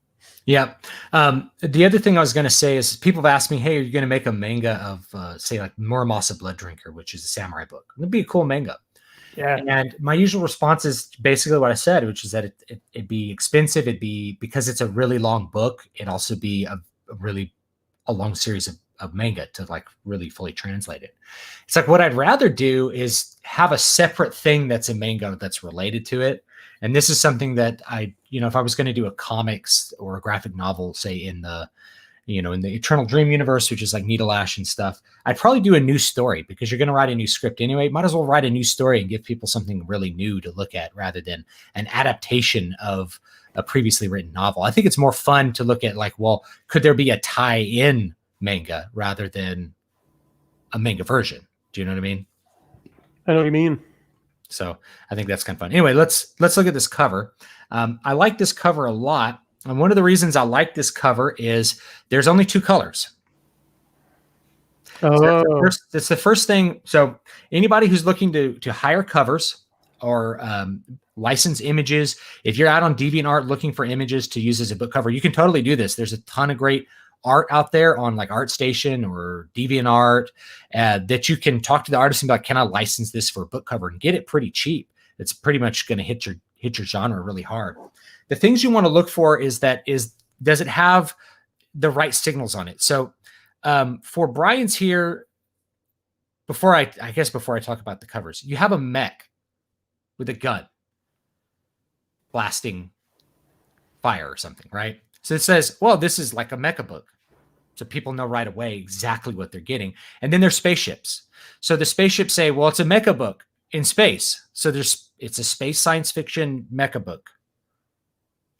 Yeah. The other thing I was going to say is people have asked me, hey, are you going to make a manga of, say, like Muramasa Blood Drinker, which is a samurai book? It'd be a cool manga. Yeah. And my usual response is basically what I said, which is that it'd be expensive. It'd be, because it's a really long book, it'd also be a long series of manga to like really fully translate it. It's like, what I'd rather do is have a separate thing that's a manga that's related to it. And this is something that if I was going to do a comics or a graphic novel, say in the Eternal Dream universe, which is like Needle Ash and stuff, I'd probably do a new story, because you're going to write a new script anyway. Might as well write a new story and give people something really new to look at rather than an adaptation of a previously written novel. I think it's more fun to look at like, well, could there be a tie-in manga rather than a manga version? Do you know what I mean? I know what you mean. So I think that's kind of fun. Anyway, let's look at this cover. I like this cover a lot. And one of the reasons I like this cover is there's only two colors. Oh. So that's the first thing. So anybody who's looking to hire covers or license images, if you're out on DeviantArt looking for images to use as a book cover, you can totally do this. There's a ton of great art out there on like ArtStation or DeviantArt that you can talk to the artist and be like, can I license this for a book cover, and get it pretty cheap. It's pretty much going to hit your genre really hard. The things you want to look for does it have the right signals on it? So for Brian's here, before I talk about the covers, you have a mech with a gun blasting fire or something, right? So it says, well, this is like a mecha book. So people know right away exactly what they're getting. And then there's spaceships. So the spaceships say, well, it's a mecha book in space. So it's a space science fiction mecha book.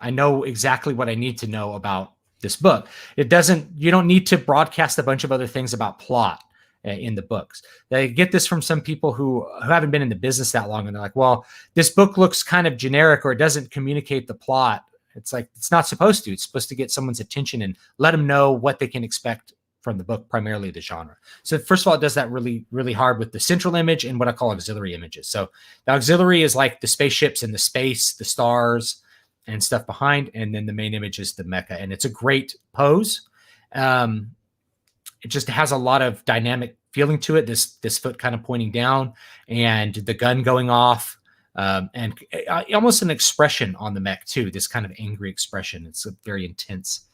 I know exactly what I need to know about this book. You don't need to broadcast a bunch of other things about plot in the books. They get this from some people who haven't been in the business that long. And they're like, well, this book looks kind of generic, or it doesn't communicate the plot. It's like, it's not supposed to. It's supposed to get someone's attention and let them know what they can expect from the book, primarily the genre. So first of all, it does that really, really hard with the central image and what I call auxiliary images. So the auxiliary is like the spaceships and the space, the stars and stuff behind. And then the main image is the mecha. And it's a great pose. It just has a lot of dynamic feeling to it. This foot kind of pointing down and the gun going off. and almost an expression on the mech too. This kind of angry expression. It's a very intense.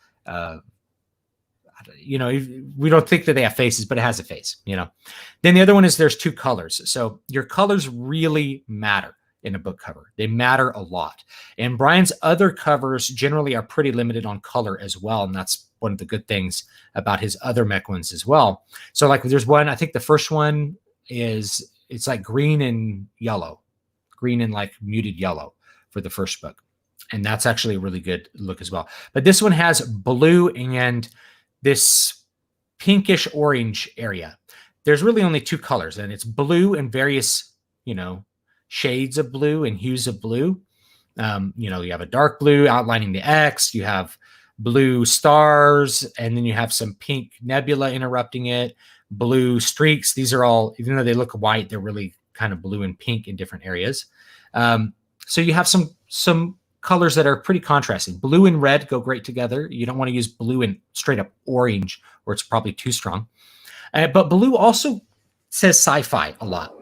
We don't think that they have faces, but it has a face. Then the other one is there's two colors. So your colors really matter in a book cover. They matter a lot. And Brian's other covers generally are pretty limited on color as well. And that's one of the good things about his other mech ones as well. So like there's one, I think the first one it's like green and yellow, green and like muted yellow for the first book. And that's actually a really good look as well. But this one has blue and this pinkish orange area. There's really only two colors, and it's blue and various, shades of blue and hues of blue. You have a dark blue outlining the X, you have blue stars, and then you have some pink nebula interrupting it, blue streaks. These are all, even though they look white, they're really kind of blue and pink in different areas. So you have some colors that are pretty contrasting. Blue and red go great together. You don't want to use blue and straight up orange, or it's probably too strong. But blue also says sci-fi a lot.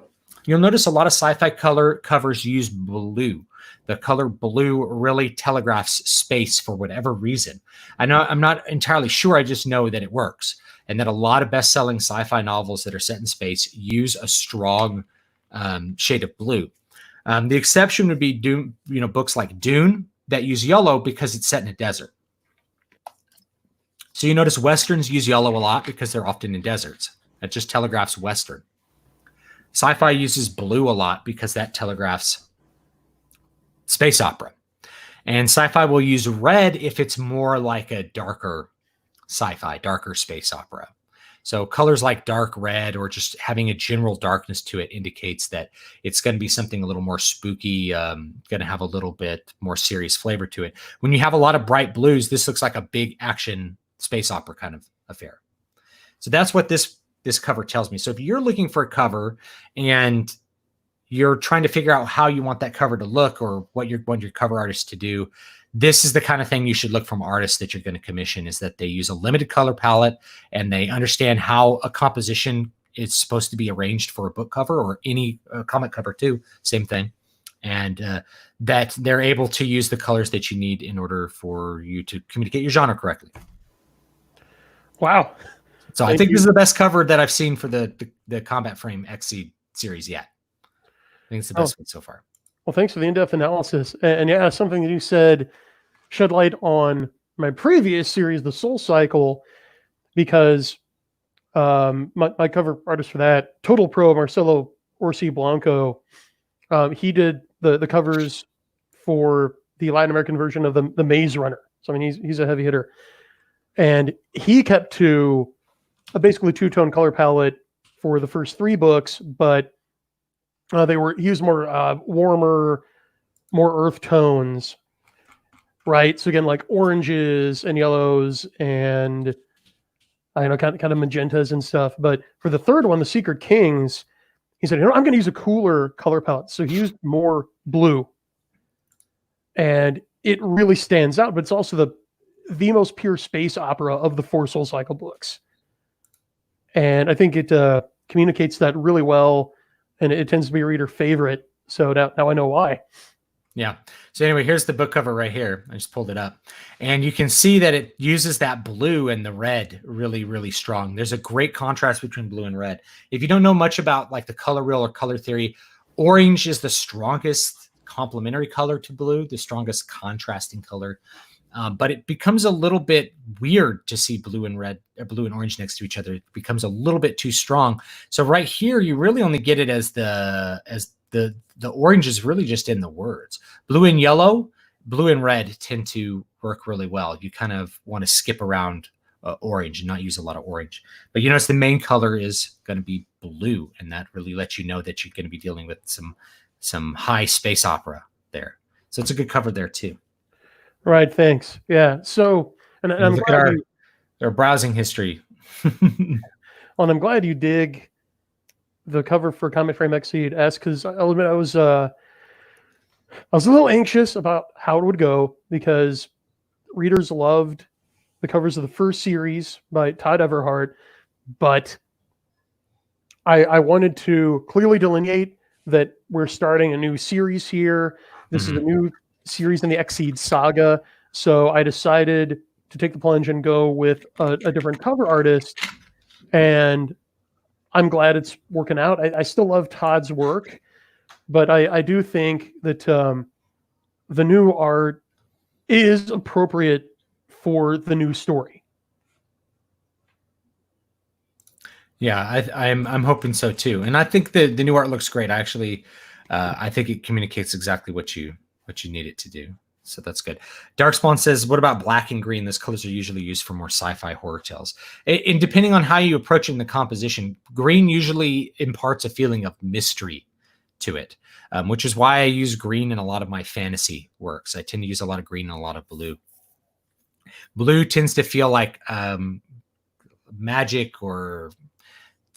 You'll notice a lot of sci-fi color covers use blue. The color blue really telegraphs space for whatever reason. I'm not entirely sure. I just know that it works, and that a lot of best-selling sci-fi novels that are set in space use a strong shade of blue. The exception would be Dune, books like Dune that use yellow because it's set in a desert. So you notice Westerns use yellow a lot because they're often in deserts. That just telegraphs Western. Sci-fi uses blue a lot because that telegraphs space opera. And sci-fi will use red if it's more like a darker sci-fi, darker space opera. So colors like dark red or just having a general darkness to it indicates that it's going to be something a little more spooky, going to have a little bit more serious flavor to it. When you have a lot of bright blues, this looks like a big action space opera kind of affair. So that's what this cover tells me. So if you're looking for a cover and you're trying to figure out how you want that cover to look or what you want your cover artist to do, this is the kind of thing you should look from artists that you're going to commission, is that they use a limited color palette and they understand how a composition is supposed to be arranged for a book cover or any comic cover too, same thing. And that they're able to use the colors that you need in order for you to communicate your genre correctly. Wow. So I think this is the best cover that I've seen for the Combat Frame XC series yet. I think it's the best one so far. Well, thanks for the in-depth analysis. And yeah, something that you said shed light on my previous series, The Soul Cycle, because my cover artist for that, Total Pro Marcelo Orsi Blanco, he did the covers for the Latin American version of the Maze Runner. So I mean, he's a heavy hitter, and he kept to a basically two-tone color palette for the first three books, but he used more warmer, more earth tones, right? So again, like oranges and yellows and kind of magentas and stuff. But for the third one, The Secret Kings, he said, I'm going to use a cooler color palette. So he used more blue, and it really stands out. But it's also the most pure space opera of the 4 Soul Cycle books, and I think it communicates that really well. And it tends to be a reader favorite. So now I know why. Yeah. So anyway, here's the book cover right here. I just pulled it up. And you can see that it uses that blue and the red really, really strong. There's a great contrast between blue and red. If you don't know much about like the color wheel or color theory, orange is the strongest complementary color to blue, the strongest contrasting color. But it becomes a little bit weird to see blue and red, or blue and orange next to each other. It becomes a little bit too strong. So right here, you really only get it as the orange is really just in the words. Blue and yellow, blue and red tend to work really well. You kind of want to skip around orange and not use a lot of orange. But you notice the main color is going to be blue, and that really lets you know that you're going to be dealing with some high space opera there. So it's a good cover there too. Right. Thanks. Yeah. So, and I'm look at our browsing history. Well, and I'm glad you dig the cover for Comic Frame Exceed S, because I'll admit I was a little anxious about how it would go, because readers loved the covers of the first series by Todd Everhart, but I wanted to clearly delineate that we're starting a new series here. This is a new series in the Exceed saga. So I decided to take the plunge and go with a different cover artist. And I'm glad it's working out. I still love Todd's work, but I do think that the new art is appropriate for the new story. Yeah, I'm hoping so too, and I think the new art looks great. I think it communicates exactly what you need it to do. So that's good. Darkspawn says, "What about black and green? Those colors are usually used for more sci-fi horror tales. And depending on how you approach it in the composition, green usually imparts a feeling of mystery to it, which is why I use green in a lot of my fantasy works. I tend to use a lot of green and a lot of blue. Blue tends to feel like magic or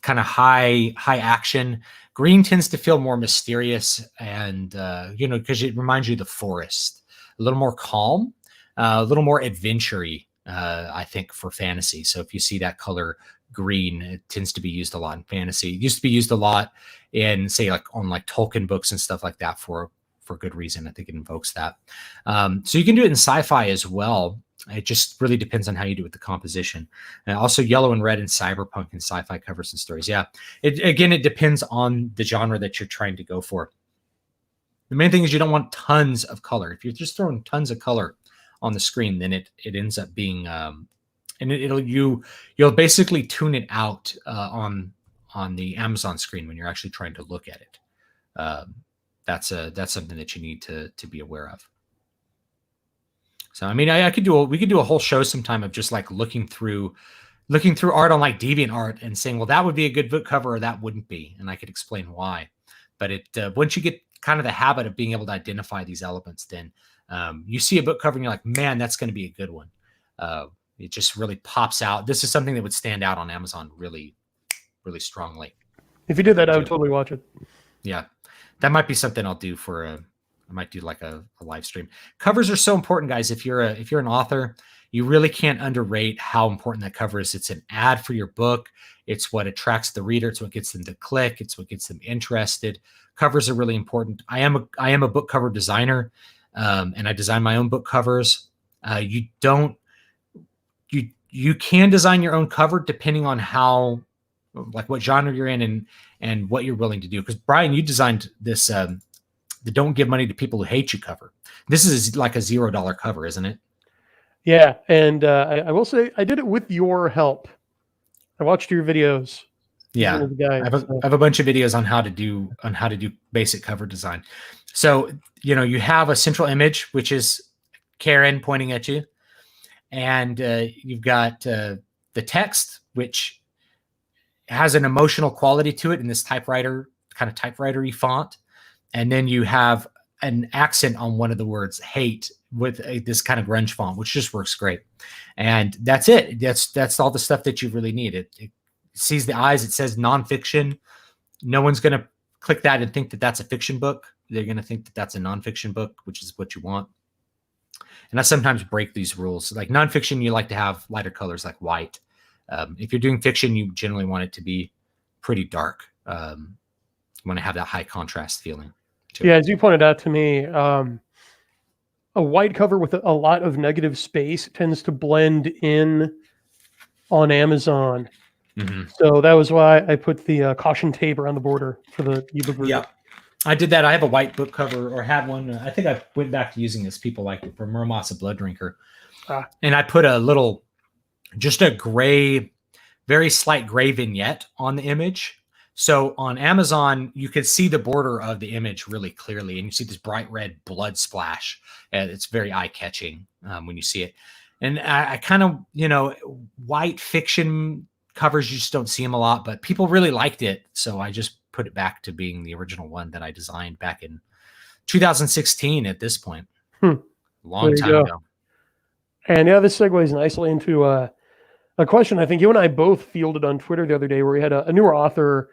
kind of high action. Green tends to feel more mysterious and because it reminds you of the forest, a little more calm, a little more adventure-y, I think, for fantasy. So if you see that color green, it tends to be used a lot in fantasy. It used to be used a lot in, say, like on like Tolkien books and stuff like that for good reason. I think it invokes that. So you can do it in sci-fi as well. It just really depends on how you do it with the composition. And also yellow and red in cyberpunk and sci-fi covers and stories. Yeah. It depends on the genre that you're trying to go for. The main thing is you don't want tons of color. If you're just throwing tons of color on the screen, then it ends up being, and you'll basically tune it out on the Amazon screen when you're actually trying to look at it. That's something that you need to be aware of. So, I mean, we could do a whole show sometime of just like looking through art on like DeviantArt and saying, well, that would be a good book cover or that wouldn't be. And I could explain why. But once you get kind of the habit of being able to identify these elements, then you see a book cover and you're like, man, that's going to be a good one. It just really pops out. This is something that would stand out on Amazon really, really strongly. If you did that, I would totally watch it. Yeah, that might be something I'll do I might do like a live stream. Covers are so important, guys. If you're an author, you really can't underrate how important that cover is. It's an ad for your book. It's what attracts the reader. It's what gets them to click. It's what gets them interested. Covers are really important. I am a book cover designer, and I design my own book covers. You can design your own cover depending on how, like, what genre you're in and what you're willing to do. Because Brian, you designed this. The "Don't Give Money to People Who Hate You" cover. This is like a $0 cover, isn't it? Yeah, and I will say I did it with your help. I watched your videos. Yeah, I have a bunch of videos on how to do basic cover design. So you have a central image, which is Karen pointing at you, and you've got the text, which has an emotional quality to it in this typewriter-y font. And then you have an accent on one of the words, hate, with this kind of grunge font, which just works great. And that's it. That's all the stuff that you really need. It sees the eyes. It says nonfiction. No one's going to click that and think that that's a fiction book. They're going to think that that's a nonfiction book, which is what you want. And I sometimes break these rules. Like nonfiction, you like to have lighter colors like white. If you're doing fiction, you generally want it to be pretty dark. You want to have that high contrast feeling. Yeah, as you pointed out to me, a white cover with a lot of negative space tends to blend in on Amazon. Mm-hmm. So that was why I put the caution tape around the border for the ebook version. Yeah, I did that. I have a white book cover, or had one. I think I went back to using this. People liked it, for Muramasa Blood Drinker. And I put just a gray, very slight gray vignette on the image. So on Amazon, you could see the border of the image really clearly, and you see this bright red blood splash. And it's very eye-catching when you see it. And I kind of, white fiction covers, you just don't see them a lot, but people really liked it. So I just put it back to being the original one that I designed back in 2016 at this point. Long time ago. And yeah, this segues nicely into a question I think you and I both fielded on Twitter the other day, where we had a newer author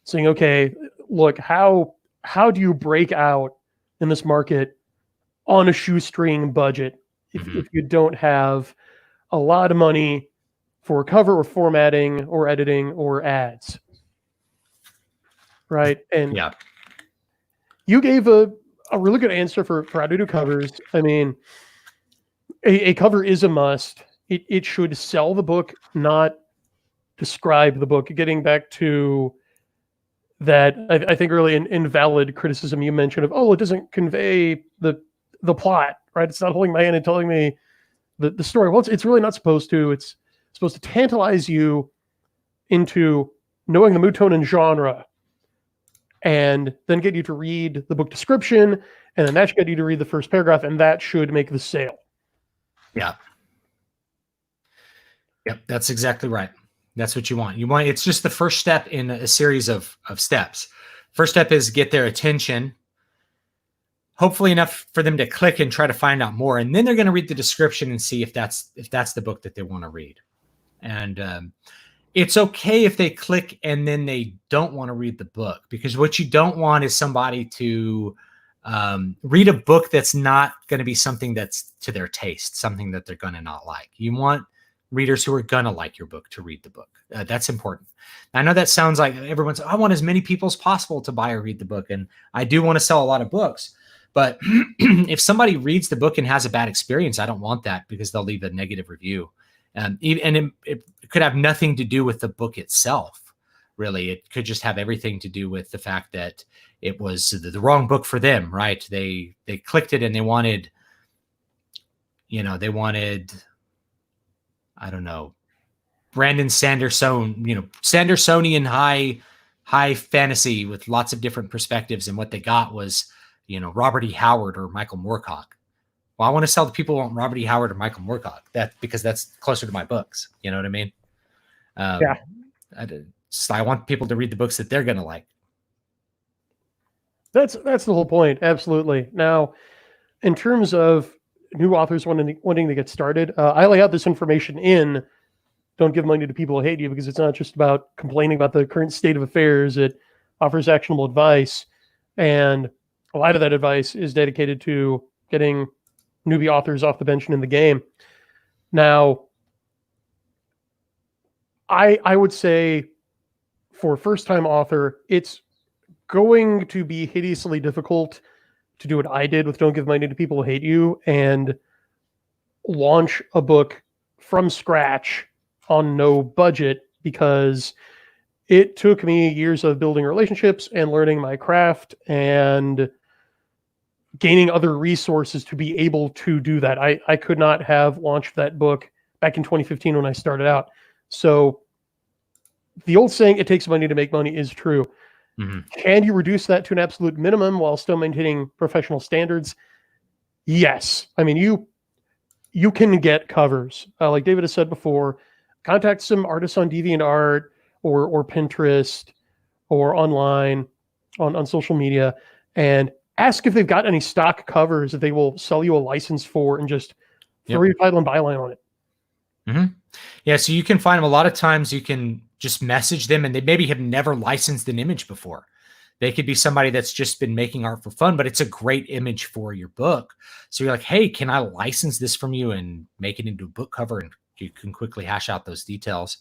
saying, okay, look, how do you break out in this market on a shoestring budget if you don't have a lot of money for cover or formatting or editing or ads? Right. And You gave a really good answer for how to do covers. I mean, a cover is a must. It should sell the book, not describe the book. Getting back to that, I think really invalid criticism you mentioned of, oh, it doesn't convey the plot, right? It's not holding my hand and telling me the story. Well, it's really not supposed to. It's supposed to tantalize you into knowing the mood, tone, and genre, and then get you to read the book description, and then that should get you to read the first paragraph, and that should make the sale. Yeah. Yep, that's exactly right. That's what you want. It's just the first step in a series of steps. First step is get their attention, hopefully enough for them to click and try to find out more. And then they're going to read the description and see if that's the book that they want to read. And it's okay if they click and then they don't want to read the book, because what you don't want is somebody to read a book that's not going to be something that's to their taste, something that they're going to not like. You want readers who are going to like your book to read the book. That's important. I know that sounds like everyone's, I want as many people as possible to buy or read the book. And I do want to sell a lot of books. But if somebody reads the book and has a bad experience, I don't want that, because they'll leave a negative review. And it could have nothing to do with the book itself, really. It could just have everything to do with the fact that it was the wrong book for them, right? They clicked it and they wanted, I don't know, Brandon Sandersonian high fantasy with lots of different perspectives. And what they got was, Robert E. Howard or Michael Moorcock. Well, I want to sell to people who want Robert E. Howard or Michael Moorcock, because that's closer to my books. You know what I mean? Yeah. I want people to read the books that they're going to like. That's the whole point. Absolutely. Now, in terms of new authors wanting to get started, I lay out this information in Don't Give Money to People Who Hate You, because it's not just about complaining about the current state of affairs. It offers actionable advice, and a lot of that advice is dedicated to getting newbie authors off the bench and in the game. Now, I would say for a first-time author, it's going to be hideously difficult to do what I did with Don't Give Money to People Who Hate You and launch a book from scratch on no budget, because it took me years of building relationships and learning my craft and gaining other resources to be able to do that. I could not have launched that book back in 2015 when I started out. So the old saying, it takes money to make money, is true. Mm-hmm. Can you reduce that to an absolute minimum while still maintaining professional standards? Yes. I mean, you can get covers. Like David has said before, contact some artists on DeviantArt or Pinterest or online on social media, and ask if they've got any stock covers that they will sell you a license for, and just throw your title and byline on it. Mm-hmm. Yeah, so you can find them. A lot of times you can just message them, and they maybe have never licensed an image before. They could be somebody that's just been making art for fun, but it's a great image for your book. So you're like, hey, can I license this from you and make it into a book cover? And you can quickly hash out those details.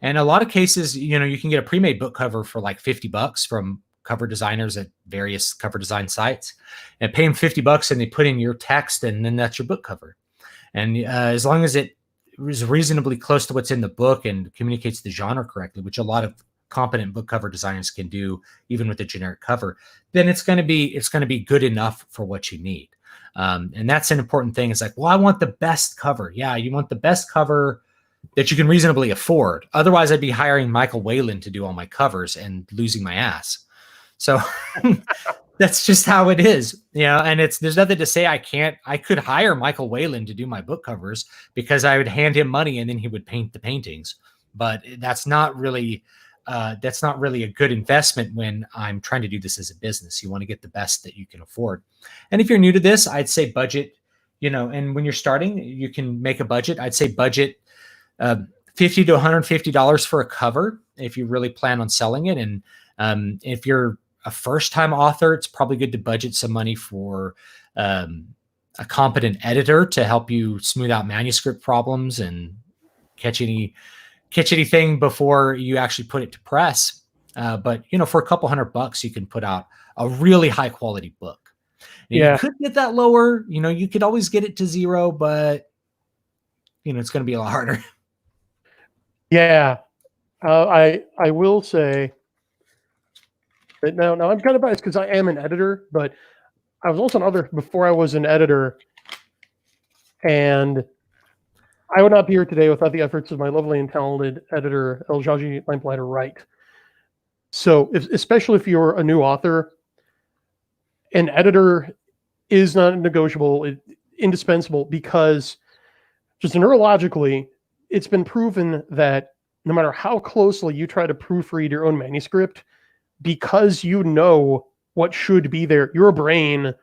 And a lot of cases, you can get a pre-made book cover for like $50 from cover designers at various cover design sites, and pay them $50 and they put in your text, and then that's your book cover. And as long as it is reasonably close to what's in the book and communicates the genre correctly, which a lot of competent book cover designers can do even with a generic cover, then it's going to be good enough for what you need. And that's an important thing. It's like, well, I want the best cover. Yeah, you want the best cover that you can reasonably afford. Otherwise, I'd be hiring Michael Whalen to do all my covers and losing my ass. So that's just how it is, and there's nothing to say I could hire Michael Whalen to do my book covers, because I would hand him money and then he would paint the paintings. But that's not really a good investment when I'm trying to do this as a business. You want to get the best that you can afford. And if you're new to this, I'd say budget, and when you're starting, you can make a budget. I'd say budget $50 to $150 for a cover if you really plan on selling it. And if you're a first-time author, it's probably good to budget some money for a competent editor to help you smooth out manuscript problems and catch anything before you actually put it to press. But for a couple $100, you can put out a really high quality book. Now, Yeah. you could get that lower. You could always get it to zero, but it's going to be a lot harder. Yeah. I will say that now I'm kind of biased because I am an editor, but I was also an author before I was an editor, and I would not be here today without the efforts of my lovely and talented editor, Eljaji Lamplighter Wright. So, especially if you're a new author, an editor is not negotiable, indispensable, because just neurologically, it's been proven that no matter how closely you try to proofread your own manuscript, because you know what should be there, your brain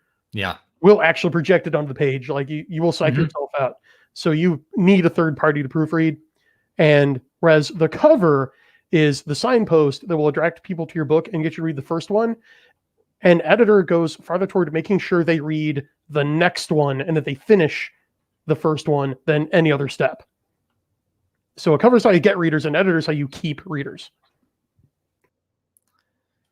will actually project it onto the page. Like you will psych yourself out. So you need a third party to proofread. And whereas the cover is the signpost that will attract people to your book and get you to read the first one, an editor goes farther toward making sure they read the next one and that they finish the first one than any other step. So a cover is how you get readers, and editor is how you keep readers.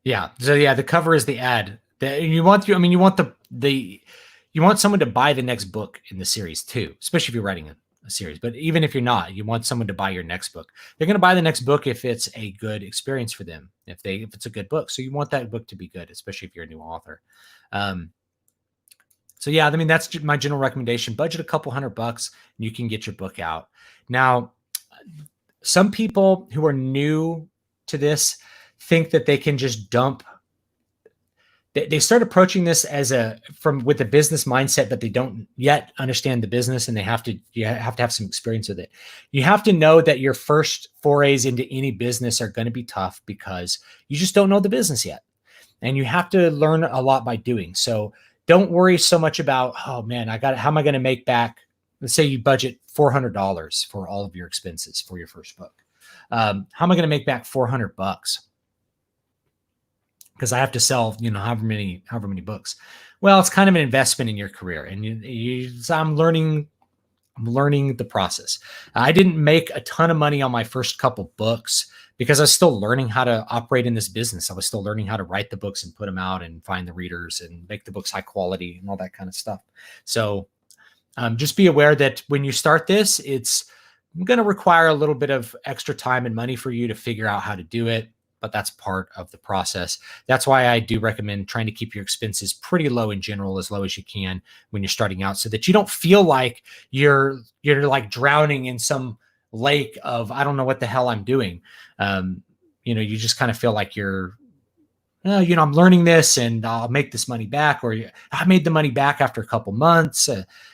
Yeah. So the cover is the ad. You want someone to buy the next book in the series too, especially if you're writing a series. But even if you're not, you want someone to buy your next book. They're going to buy the next book if it's a good experience for them, if it's a good book. So you want that book to be good, especially if you're a new author. So yeah, that's my general recommendation. Budget a couple $100 and you can get your book out. Now, some people who are new to this think that they can just dump. They start approaching this with a business mindset, but they don't yet understand the business, and you have to have some experience with it. You have to know that your first forays into any business are going to be tough because you just don't know the business yet, and you have to learn a lot by doing. So don't worry so much about, oh man, how am I going to make back? Let's say you budget $400 for all of your expenses for your first book. How am I going to make back $400? Because I have to sell, however many books. Well, it's kind of an investment in your career, and so I'm learning the process. I didn't make a ton of money on my first couple books because I was still learning how to operate in this business. I was still learning how to write the books and put them out and find the readers and make the books high quality and all that kind of stuff. So just be aware that when you start this, it's going to require a little bit of extra time and money for you to figure out how to do it. But that's part of the process. That's why I do recommend trying to keep your expenses pretty low in general, as low as you can when you're starting out, so that you don't feel like you're like drowning in some lake of, I don't know what the hell I'm doing. You just kind of feel like I'm learning this and I'll make this money back, or I made the money back after a couple months.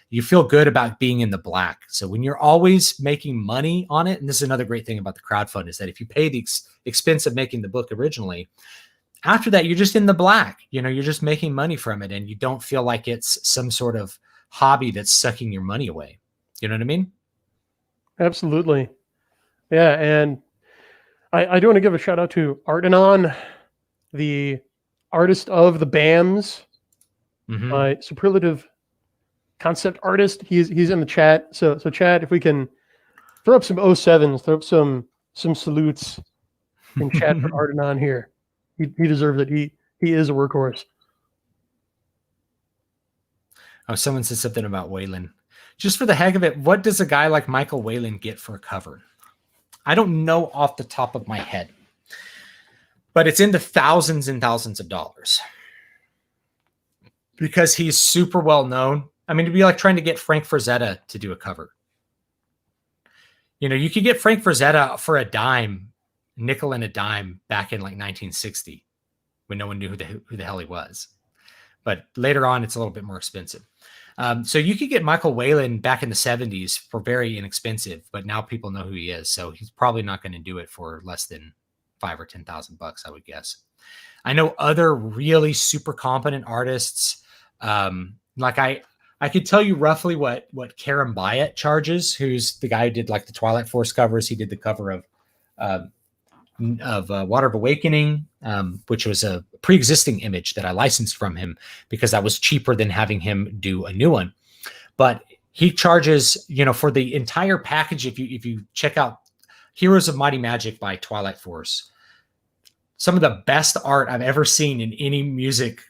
You feel good about being in the black. So when you're always making money on it, and this is another great thing about the crowdfund, is that if you pay the expense of making the book originally, after that, you're just in the black. You're just making money from it, and you don't feel like it's some sort of hobby that's sucking your money away. You know what I mean? Absolutely. Yeah. And I do want to give a shout out to Artenon, the artist of the BAMs, my superlative concept artist. He's in the chat. So chat, if we can throw up some 07s, throw up some salutes in chat for Artenon here. He deserves it. He is a workhorse. Oh, someone said something about Whalen. Just for the heck of it, what does a guy like Michael Whalen get for a cover? I don't know off the top of my head, but it's in the thousands and thousands of dollars because he's super well known. It'd be like trying to get Frank Frazetta to do a cover. You could get Frank Frazetta for a dime, nickel and a dime, back in like 1960 when no one knew who the hell he was. But later on, it's a little bit more expensive. So you could get Michael Whalen back in the 70s for very inexpensive, but now people know who he is. So he's probably not going to do it for less than $5,000 or $10,000, I would guess. I know other really super competent artists. Like I could tell you roughly what Karam Byatt charges, who's the guy who did like the Twilight Force covers. He did the cover of Water of Awakening, which was a pre-existing image that I licensed from him because that was cheaper than having him do a new one. But he charges, for the entire package. If you check out Heroes of Mighty Magic by Twilight Force, some of the best art I've ever seen in any music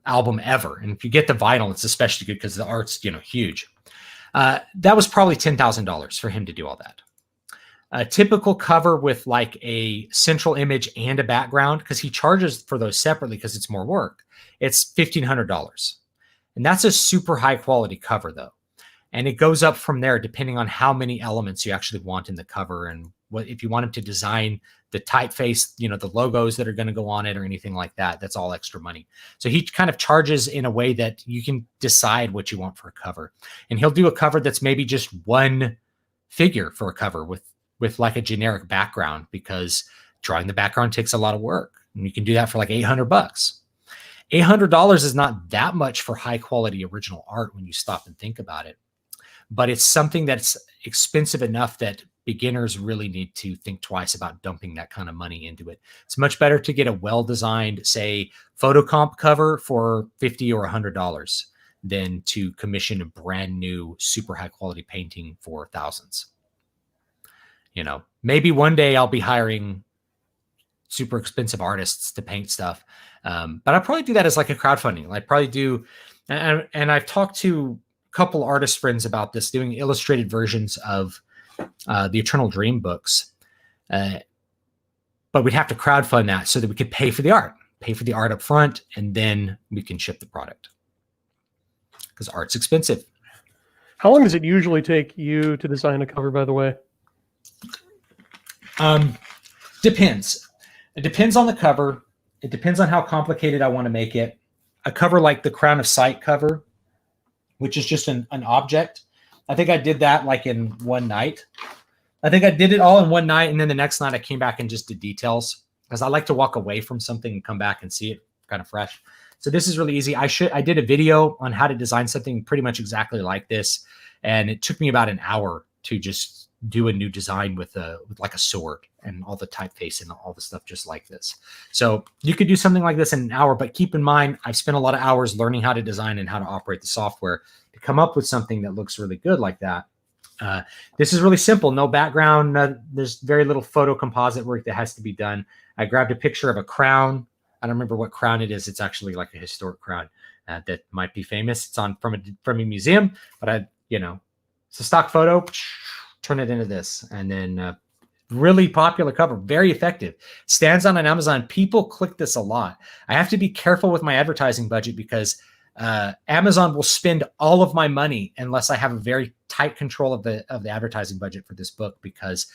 album ever. And if you get the vinyl, it's especially good because the art's, huge. That was probably $10,000 for him to do all that. A typical cover with like a central image and a background, because he charges for those separately because it's more work, it's $1,500. And that's a super high quality cover though. And it goes up from there depending on how many elements you actually want in the cover, and what if you want him to design the typeface, the logos that are going to go on it or anything like that. That's all extra money. So he kind of charges in a way that you can decide what you want for a cover. And he'll do a cover that's maybe just one figure for a cover with like a generic background, because drawing the background takes a lot of work. And you can do that for like $800. $800 is not that much for high quality original art when you stop and think about it. But it's something that's expensive enough that beginners really need to think twice about dumping that kind of money into it. It's much better to get a well-designed, say, photocomp cover for $50 or $100 than to commission a brand new, super high quality painting for thousands. Maybe one day I'll be hiring super expensive artists to paint stuff. But I'll probably do that as like a crowdfunding. I'd probably do, and I've talked to a couple artist friends about this, doing illustrated versions of the Eternal Dream books. But we'd have to crowdfund that so that we could pay for the art up front, and then we can ship the product, because art's expensive. How long does it usually take you to design a cover, by the way? Depends. It depends on the cover. It depends on how complicated I want to make it. A cover like the Crown of Sight cover, which is just an object, I think I did that like in one night. I think I did it all in one night, and then the next night I came back and just did details, because I like to walk away from something and come back and see it kind of fresh. So this is really easy. I did a video on how to design something pretty much exactly like this, and it took me about an hour to just do a new design with like a sword and all the typeface and all the stuff just like this. So you could do something like this in an hour, but keep in mind, I've spent a lot of hours learning how to design and how to operate the software to come up with something that looks really good like that. This is really simple, no background. There's very little photo composite work that has to be done. I grabbed a picture of a crown. I don't remember what crown it is. It's actually like a historic crown that might be famous. It's from a museum, but it's a stock photo. Turn it into this, and then really popular cover, very effective. Stands on Amazon. People click this a lot. I have to be careful with my advertising budget, because Amazon will spend all of my money unless I have a very tight control of the advertising budget for this book, because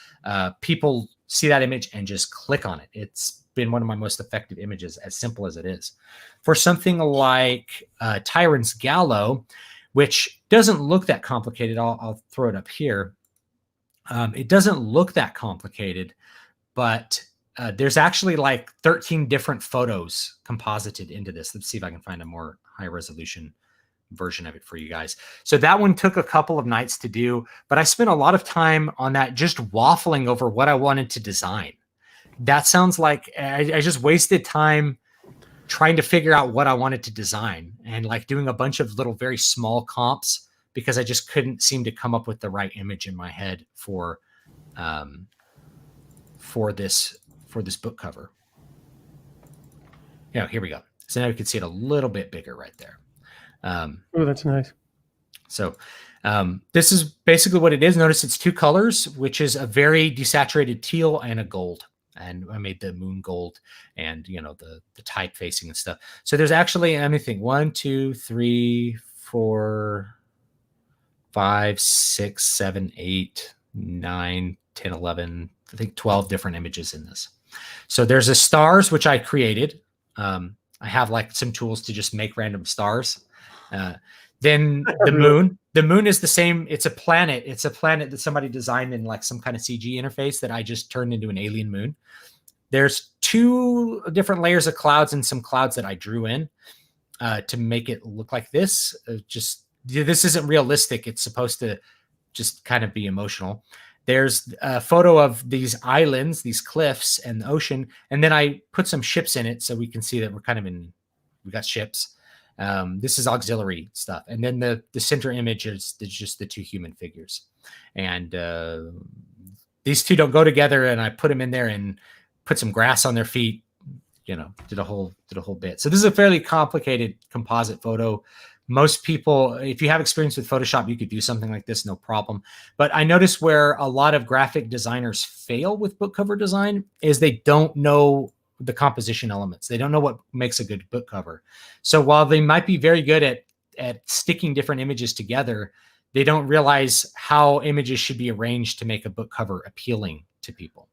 people see that image and just click on it. It's been one of my most effective images, as simple as it is. For something like Tyrant's Gallow, which doesn't look that complicated, I'll throw it up here. It doesn't look that complicated, but there's actually like 13 different photos composited into this. Let's see if I can find a more high resolution version of it for you guys. So that one took a couple of nights to do, but I spent a lot of time on that, just waffling over what I wanted to design. That sounds like I just wasted time trying to figure out what I wanted to design, and like doing a bunch of little, very small comps, because I just couldn't seem to come up with the right image in my head for this book cover. Here we go. So now you can see it a little bit bigger right there. Oh, that's nice. So this is basically what it is. Notice it's two colors, which is a very desaturated teal and a gold. And I made the moon gold and, the typefacing and stuff. So there's actually, let me think, 1, 2, 3, 4, 5, 6, 7, 8, 9, 10, 11, I think 12 different images in this. So there's a stars, which I created. I have like some tools to just make random stars. Then the moon is the same. It's a planet. It's a planet that somebody designed in like some kind of CG interface that I just turned into an alien moon. There's 2 different layers of clouds and some clouds that I drew in to make it look like this. This isn't realistic. It's supposed to just kind of be emotional. There's a photo of these islands, these cliffs and the ocean. And then I put some ships in it so we can see that we got ships. This is auxiliary stuff. And then the center image is just the 2 human figures. And these 2 don't go together, and I put them in there, and put some grass on their feet, did a whole bit. So this is a fairly complicated composite photo. Most people, if you have experience with Photoshop, you could do something like this, no problem. But I notice where a lot of graphic designers fail with book cover design is they don't know the composition elements. They don't know what makes a good book cover. So while they might be very good at sticking different images together, they don't realize how images should be arranged to make a book cover appealing to people.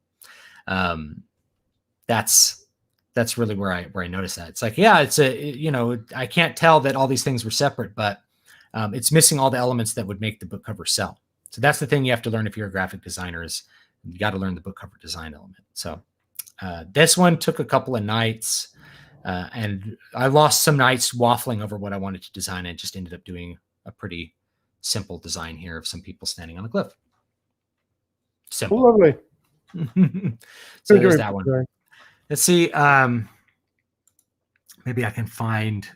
That's really where I noticed that. It's like, yeah, I can't tell that all these things were separate, but it's missing all the elements that would make the book cover sell. So that's the thing you have to learn if you're a graphic designer, is you got to learn the book cover design element. So this one took a couple of nights, and I lost some nights waffling over what I wanted to design, and just ended up doing a pretty simple design here of some people standing on a cliff. Simple. Lovely. So there's that one. Let's see. Maybe I can find.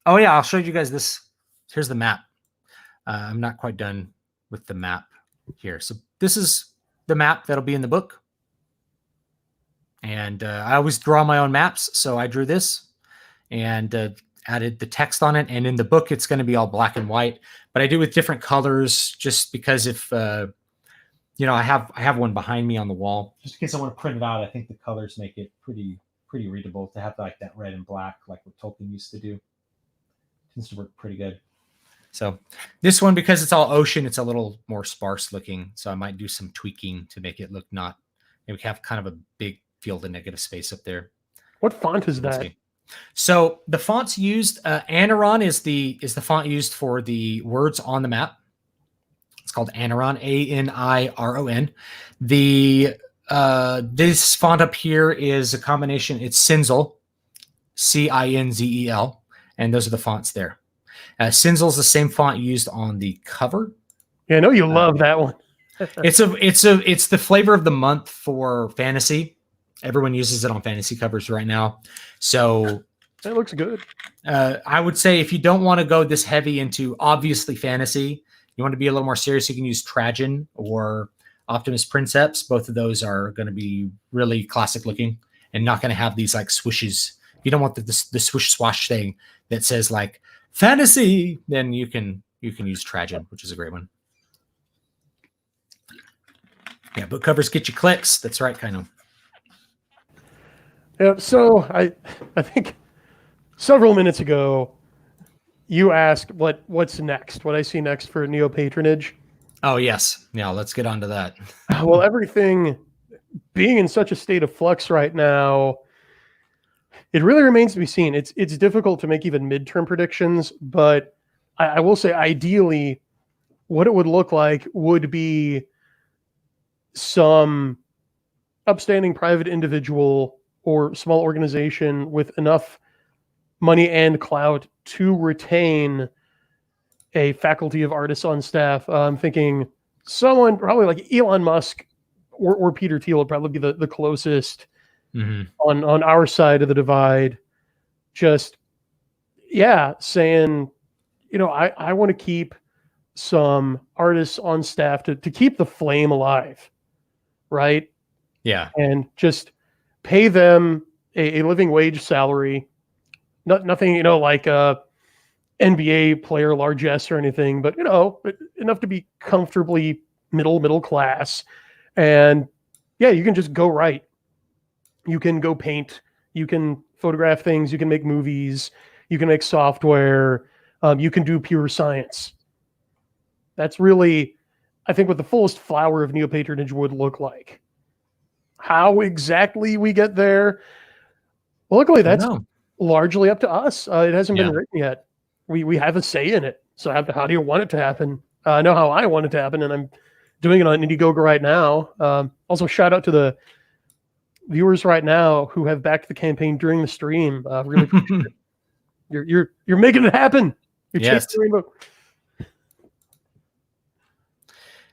Oh yeah, I'll show you guys this. Here's the map. I'm not quite done with the map here. So this is the map that'll be in the book. And I always draw my own maps, so I drew this and added the text on it. And in the book, it's going to be all black and white, but I do with different colors, just because if I have one behind me on the wall, just in case I want to print it out. I think the colors make it pretty readable to have like that red and black, like what Tolkien used to do. Tends to work pretty good. So this one, because it's all ocean, it's a little more sparse looking. So I might do some tweaking to make it look not. Maybe have kind of a big field of negative space up there. What font is that? So the fonts used, Anaron is the font used for the words on the map. It's called Anaron, A-N-I-R-O-N. This font up here is a combination. It's Cinzel, C-I-N-Z-E-L, and those are the fonts there. Cinzel is the same font used on the cover. Yeah, I know you love that one. It's the flavor of the month for fantasy. Everyone uses it on fantasy covers right now. So that looks good. I would say if you don't want to go this heavy into obviously fantasy, you want to be a little more serious, you can use Trajan or Optimus Princeps. Both of those are going to be really classic looking and not going to have these like swishes. If you don't want the swish swash thing that says like fantasy, then you can use Trajan, which is a great one. Yeah, book covers get you clicks. That's right, kind of. Yeah, so I think several minutes ago you asked what's next, what I see next for Neo Patronage. Oh yes, yeah. Let's get on to that. Well, everything being in such a state of flux right now, it really remains to be seen. It's difficult to make even midterm predictions, but I will say ideally, what it would look like would be some upstanding private individual or small organization with enough money and clout to retain a faculty of artists on staff. I'm thinking someone probably like Elon Musk or Peter Thiel would probably be the closest on our side of the divide. Just, yeah, saying, I want to keep some artists on staff to keep the flame alive, right? Yeah. And just pay them a living wage salary. Nothing, like a NBA player largesse or anything, but enough to be comfortably middle class. And yeah, you can just go write. You can go paint. You can photograph things. You can make movies. You can make software. You can do pure science. That's really, I think, what the fullest flower of Neo Patronage would look like. How exactly we get there? Well, luckily, that's largely up to us. It hasn't been written yet. We have a say in it. So how do you want it to happen? I know how I want it to happen, and I'm doing it on Indiegogo right now. Also, shout out to the viewers right now who have backed the campaign during the stream. Really appreciate it. You're making it happen. You're chasing the rainbow.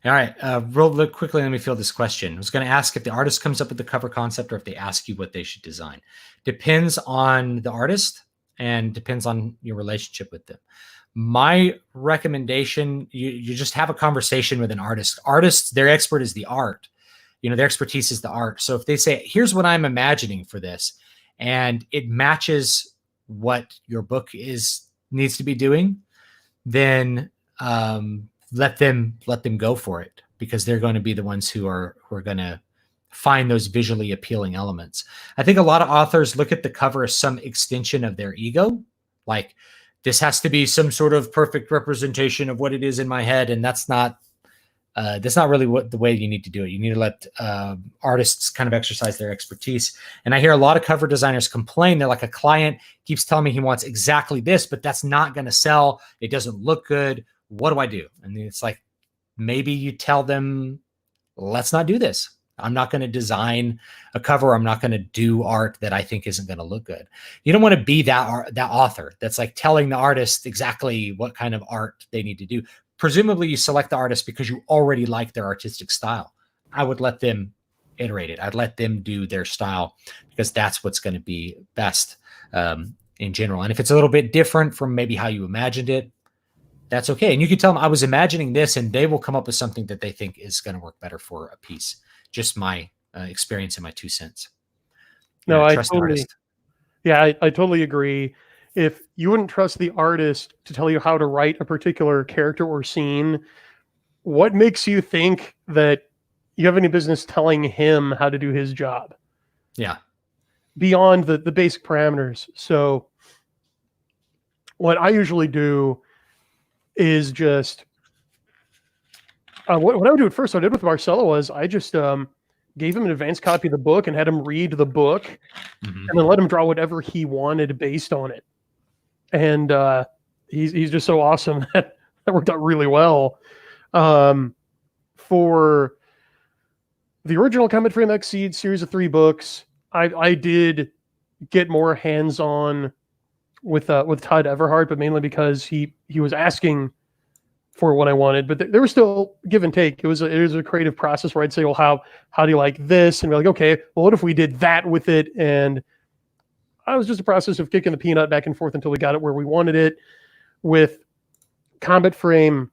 All right, real quickly, let me field this question. I was going to ask if the artist comes up with the cover concept or if they ask you what they should design. Depends on the artist and depends on your relationship with them. My recommendation, you just have a conversation with an artist. Artists, their expert is the art. their expertise is the art. So if they say, here's what I'm imagining for this, and it matches what your book needs to be doing, then let them go for it, because they're going to be the ones who are going to find those visually appealing elements. I think a lot of authors look at the cover as some extension of their ego. Like, this has to be some sort of perfect representation of what it is in my head. And that's not really the way you need to do it. You need to let artists kind of exercise their expertise. And I hear a lot of cover designers complain. They're like, a client keeps telling me he wants exactly this, but that's not going to sell. It doesn't look good. What do I do? And it's like, maybe you tell them, let's not do this. I'm not going to design a cover. I'm not going to do art that I think isn't going to look good. You don't want to be that author that's like telling the artist exactly what kind of art they need to do. Presumably you select the artist because you already like their artistic style. I would let them iterate it. I'd let them do their style, because that's what's going to be best in general. And if it's a little bit different from maybe how you imagined it, that's okay. And you can tell them, I was imagining this, and they will come up with something that they think is going to work better for a piece. Just my experience and my 2 cents. No, I trust the artist. Yeah, I totally agree. If you wouldn't trust the artist to tell you how to write a particular character or scene, what makes you think that you have any business telling him how to do his job? Yeah. Beyond the basic parameters. So what I usually do is just what I would do at first, what I did with Marcelo was I just gave him an advanced copy of the book and had him read the book, and then let him draw whatever he wanted based on it. And he's just so awesome that worked out really well. For the original Comet Frame Exceed series of 3 books, I did get more hands-on with Todd Everhart, but mainly because he was asking for what I wanted, but there was still give and take. It was a creative process where I'd say, well, how do you like this? And be like, okay, well, what if we did that with it? And I was just a process of kicking the peanut back and forth until we got it where we wanted it. With Comet Frame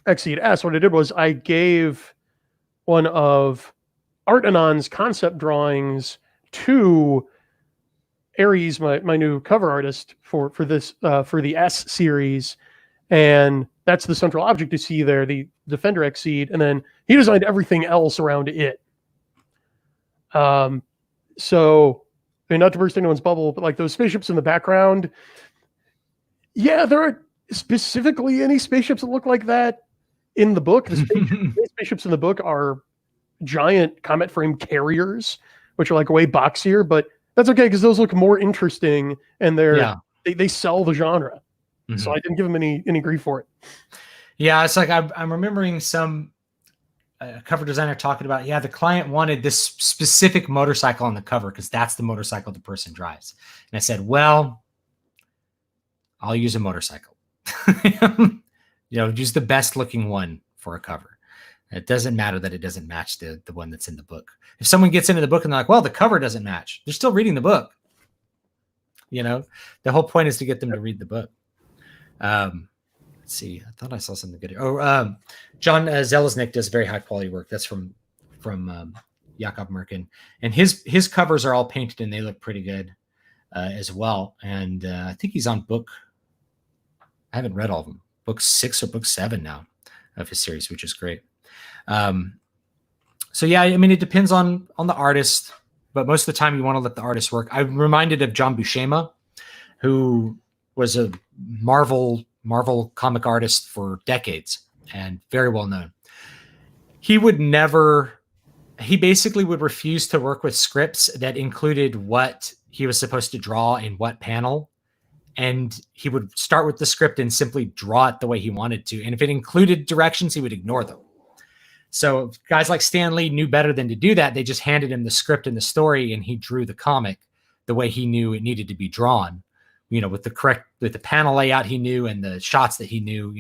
Exceed S, what I did was I gave one of Art Anon's concept drawings to Aries, my new cover artist for this for the S series, and that's the central object you see there, the Defender Exceed, and then he designed everything else around it. So, I mean, not to burst anyone's bubble, but like those spaceships in the background, yeah, there are specifically any spaceships that look like that in the book. The spaceships in the book are giant Comet Frame carriers, which are like way boxier, but that's okay because those look more interesting, and they sell the genre. So I didn't give him any grief for it. Yeah, it's like I'm remembering some cover designer talking about, the client wanted this specific motorcycle on the cover because that's the motorcycle the person drives. And I said, well, I'll use a motorcycle. Use the best looking one for a cover. It doesn't matter that it doesn't match the one that's in the book. If someone gets into the book and they're like, well, the cover doesn't match, they're still reading the book. The whole point is to get them to read the book. Let's see. I thought I saw something good here. John Zelesnik does very high quality work. That's from Jakob Merkin, and his covers are all painted and they look pretty good as well. And I think he's on book. I haven't read all of them. Book 6 or book 7 now of his series, which is great. So yeah, I mean, it depends on the artist, but most of the time you want to let the artist work. I'm reminded of John Buscema, who was a Marvel comic artist for decades and very well known. He basically would refuse to work with scripts that included what he was supposed to draw in what panel. And he would start with the script and simply draw it the way he wanted to. And if it included directions, he would ignore them. So guys like Stan Lee knew better than to do that. They just handed him the script and the story, and he drew the comic the way he knew it needed to be drawn. With the panel layout he knew and the shots that he knew,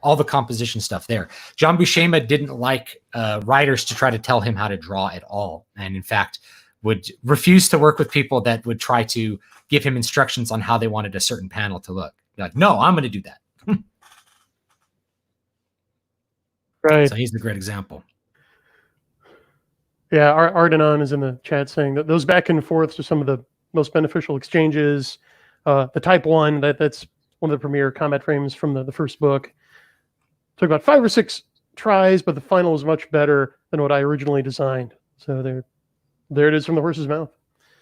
all the composition stuff there. John Buscema didn't like writers to try to tell him how to draw at all. And in fact, would refuse to work with people that would try to give him instructions on how they wanted a certain panel to look. Like, no, I'm going to do that. Right. So he's a great example. Yeah, Ardenon is in the chat saying that those back and forths are some of the most beneficial exchanges. The Type 1, that's one of the premier combat frames from the first book. Took about 5 or 6 tries, but the final was much better than what I originally designed. So there it is from the horse's mouth.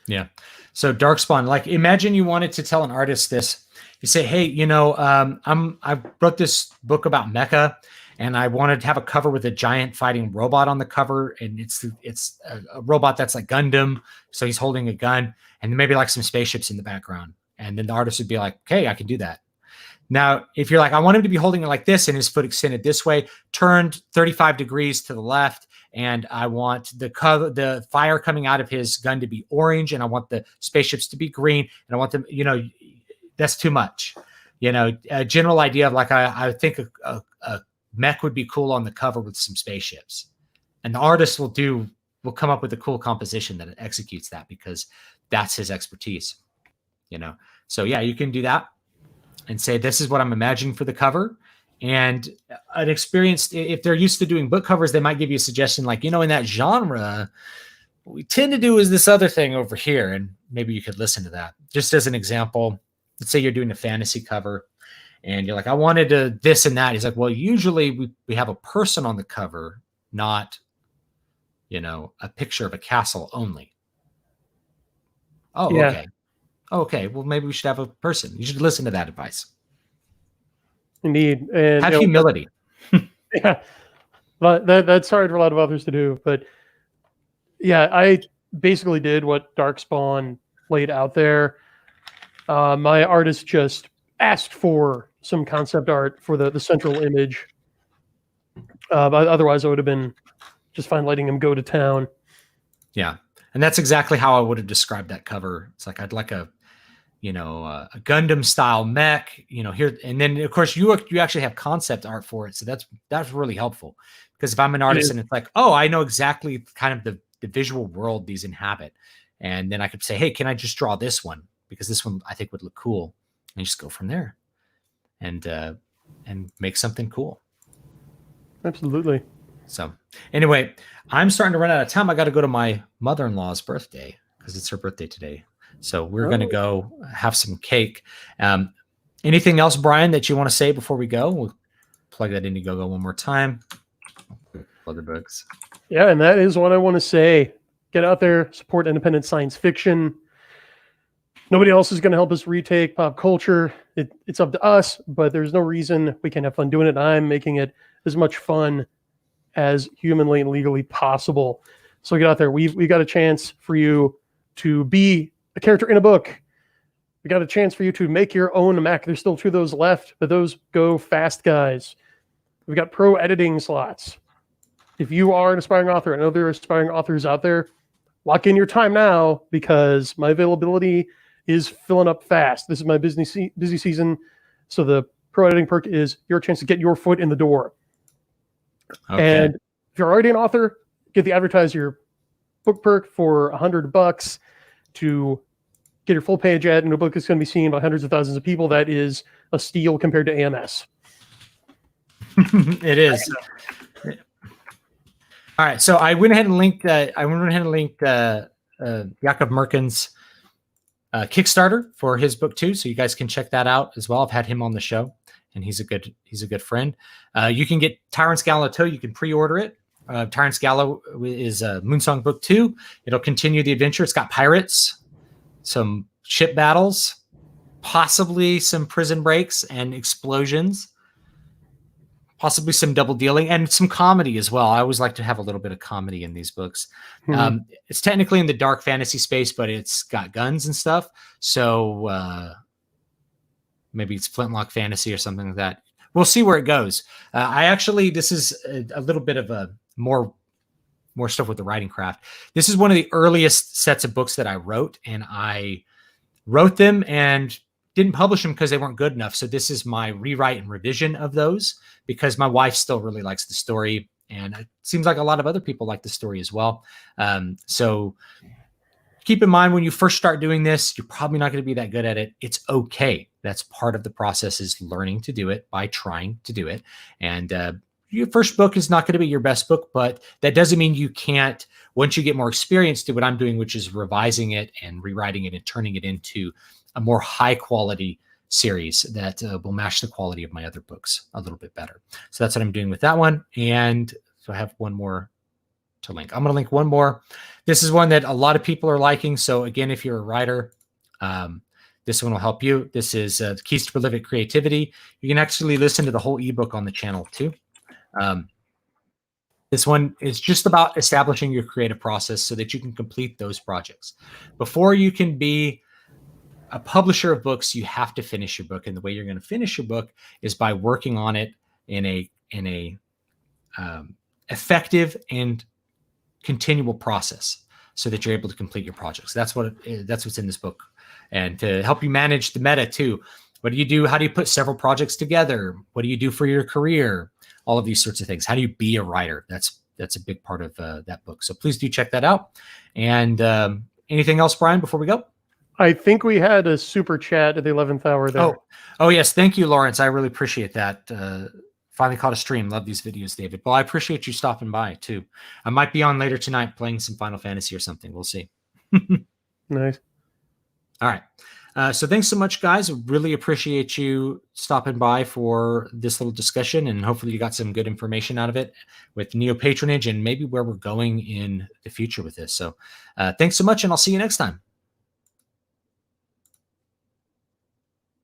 Yeah. So Darkspawn, like imagine you wanted to tell an artist this. You say, hey, I wrote this book about mecha, and I wanted to have a cover with a giant fighting robot on the cover, and it's a robot that's like Gundam, so he's holding a gun, and maybe like some spaceships in the background. And then the artist would be like, okay, I can do that. Now, if you're like, I want him to be holding it like this and his foot extended this way, turned 35 degrees to the left, and I want the fire coming out of his gun to be orange, and I want the spaceships to be green, and I want them, that's too much. A general idea of like, I think a mech would be cool on the cover with some spaceships, and the artist will come up with a cool composition that executes that because that's his expertise. So yeah, you can do that and say, this is what I'm imagining for the cover. And an experienced, if they're used to doing book covers, they might give you a suggestion like, in that genre, what we tend to do is this other thing over here. And maybe you could listen to that. Just as an example, let's say you're doing a fantasy cover and you're like, I wanted this and that. He's like, well, usually we have a person on the cover, not, a picture of a castle only. Oh, yeah. Okay. Okay, well, maybe we should have a person. You should listen to that advice. Indeed. And have humility. Yeah. But that's hard for a lot of authors to do. But yeah, I basically did what Darkspawn laid out there. My artist just asked for some concept art for the central image. But otherwise, I would have been just fine letting him go to town. Yeah. And that's exactly how I would have described that cover. It's like, I'd like a Gundam style mech, here. And then of course you actually have concept art for it. So that's really helpful, because if I'm an artist and it's like, oh, I know exactly kind of the visual world these inhabit. And then I could say, hey, can I just draw this one? Because this one I think would look cool, and just go from there and make something cool. Absolutely. So anyway, I'm starting to run out of time. I got to go to my mother-in-law's birthday because it's her birthday today. So we're going to go have some cake. Anything else, Brian, that you want to say before we go? We'll plug that Indiegogo one more time. Other books. Yeah, and that is what I want to say. Get out there, support independent science fiction. Nobody else is going to help us retake pop culture. It's up to us, but there's no reason we can't have fun doing it. I'm making it as much fun as humanly and legally possible. So get out there. We've got a chance for you to be a character in a book. We got a chance for you to make your own Mac. There's still 2 of those left, but those go fast, guys. We've got pro editing slots. If you are an aspiring author, I know there are aspiring authors out there, lock in your time now, because my availability is filling up fast. This is my busy season. So the pro editing perk is your chance to get your foot in the door. Okay. And if you're already an author, get the advertise your book perk for $100 to get your full page ad in a book that's going to be seen by hundreds of thousands of people. That is a steal compared to AMS. It is. All right, so I went ahead and linked. Jakob Merkin's Kickstarter for his book too, so you guys can check that out as well. I've had him on the show, and he's a good friend. You can get Tyrant's Gala too. You can pre-order it. Tyrant's Gala is Moonsong Book 2. It'll continue the adventure. It's got pirates, some ship battles, possibly some prison breaks and explosions, possibly some double dealing, and some comedy as well. I always like to have a little bit of comedy in these books. It's technically in the dark fantasy space, but it's got guns and stuff. So maybe it's Flintlock fantasy or something like that. We'll see where it goes. This is a little bit of a more stuff with the writing craft. This is one of the earliest sets of books that I wrote, and I wrote them and didn't publish them because they weren't good enough. So this is my rewrite and revision of those, because my wife still really likes the story, and it seems like a lot of other people like the story as well. So keep in mind, when you first start doing this, you're probably not going to be that good at it. It's okay. That's part of the process, is learning to do it by trying to do it. And your first book is not going to be your best book, but that doesn't mean you can't, once you get more experience, do what I'm doing, which is revising it and rewriting it and turning it into a more high quality series that will match the quality of my other books a little bit better. So that's what I'm doing with that one. And so I have one more to link. I'm going to link one more. This is one that a lot of people are liking. So again, if you're a writer, this one will help you. This is Keys to Prolific Creativity. You can actually listen to the whole ebook on the channel too. This one is just about establishing your creative process so that you can complete those projects. Before you can be a publisher of books, you have to finish your book. And the way you're going to finish your book is by working on it in a effective and continual process so that you're able to complete your projects. That's what's in this book. And to help you manage the meta too. What do you do? How do you put several projects together? What do you do for your career? All of these sorts of things. How do you be a writer? That's a big part of that book. So please do check that out. And anything else, Brian, before we go? I think we had a super chat at the 11th hour there. Oh yes. Thank you, Lawrence. I really appreciate that. Finally caught a stream. Love these videos, David. Well, I appreciate you stopping by too. I might be on later tonight playing some Final Fantasy or something. We'll see. Nice. All right. So thanks so much, guys. Really appreciate you stopping by for this little discussion, and hopefully you got some good information out of it with Neo Patronage and maybe where we're going in the future with this. So thanks so much, and I'll see you next time.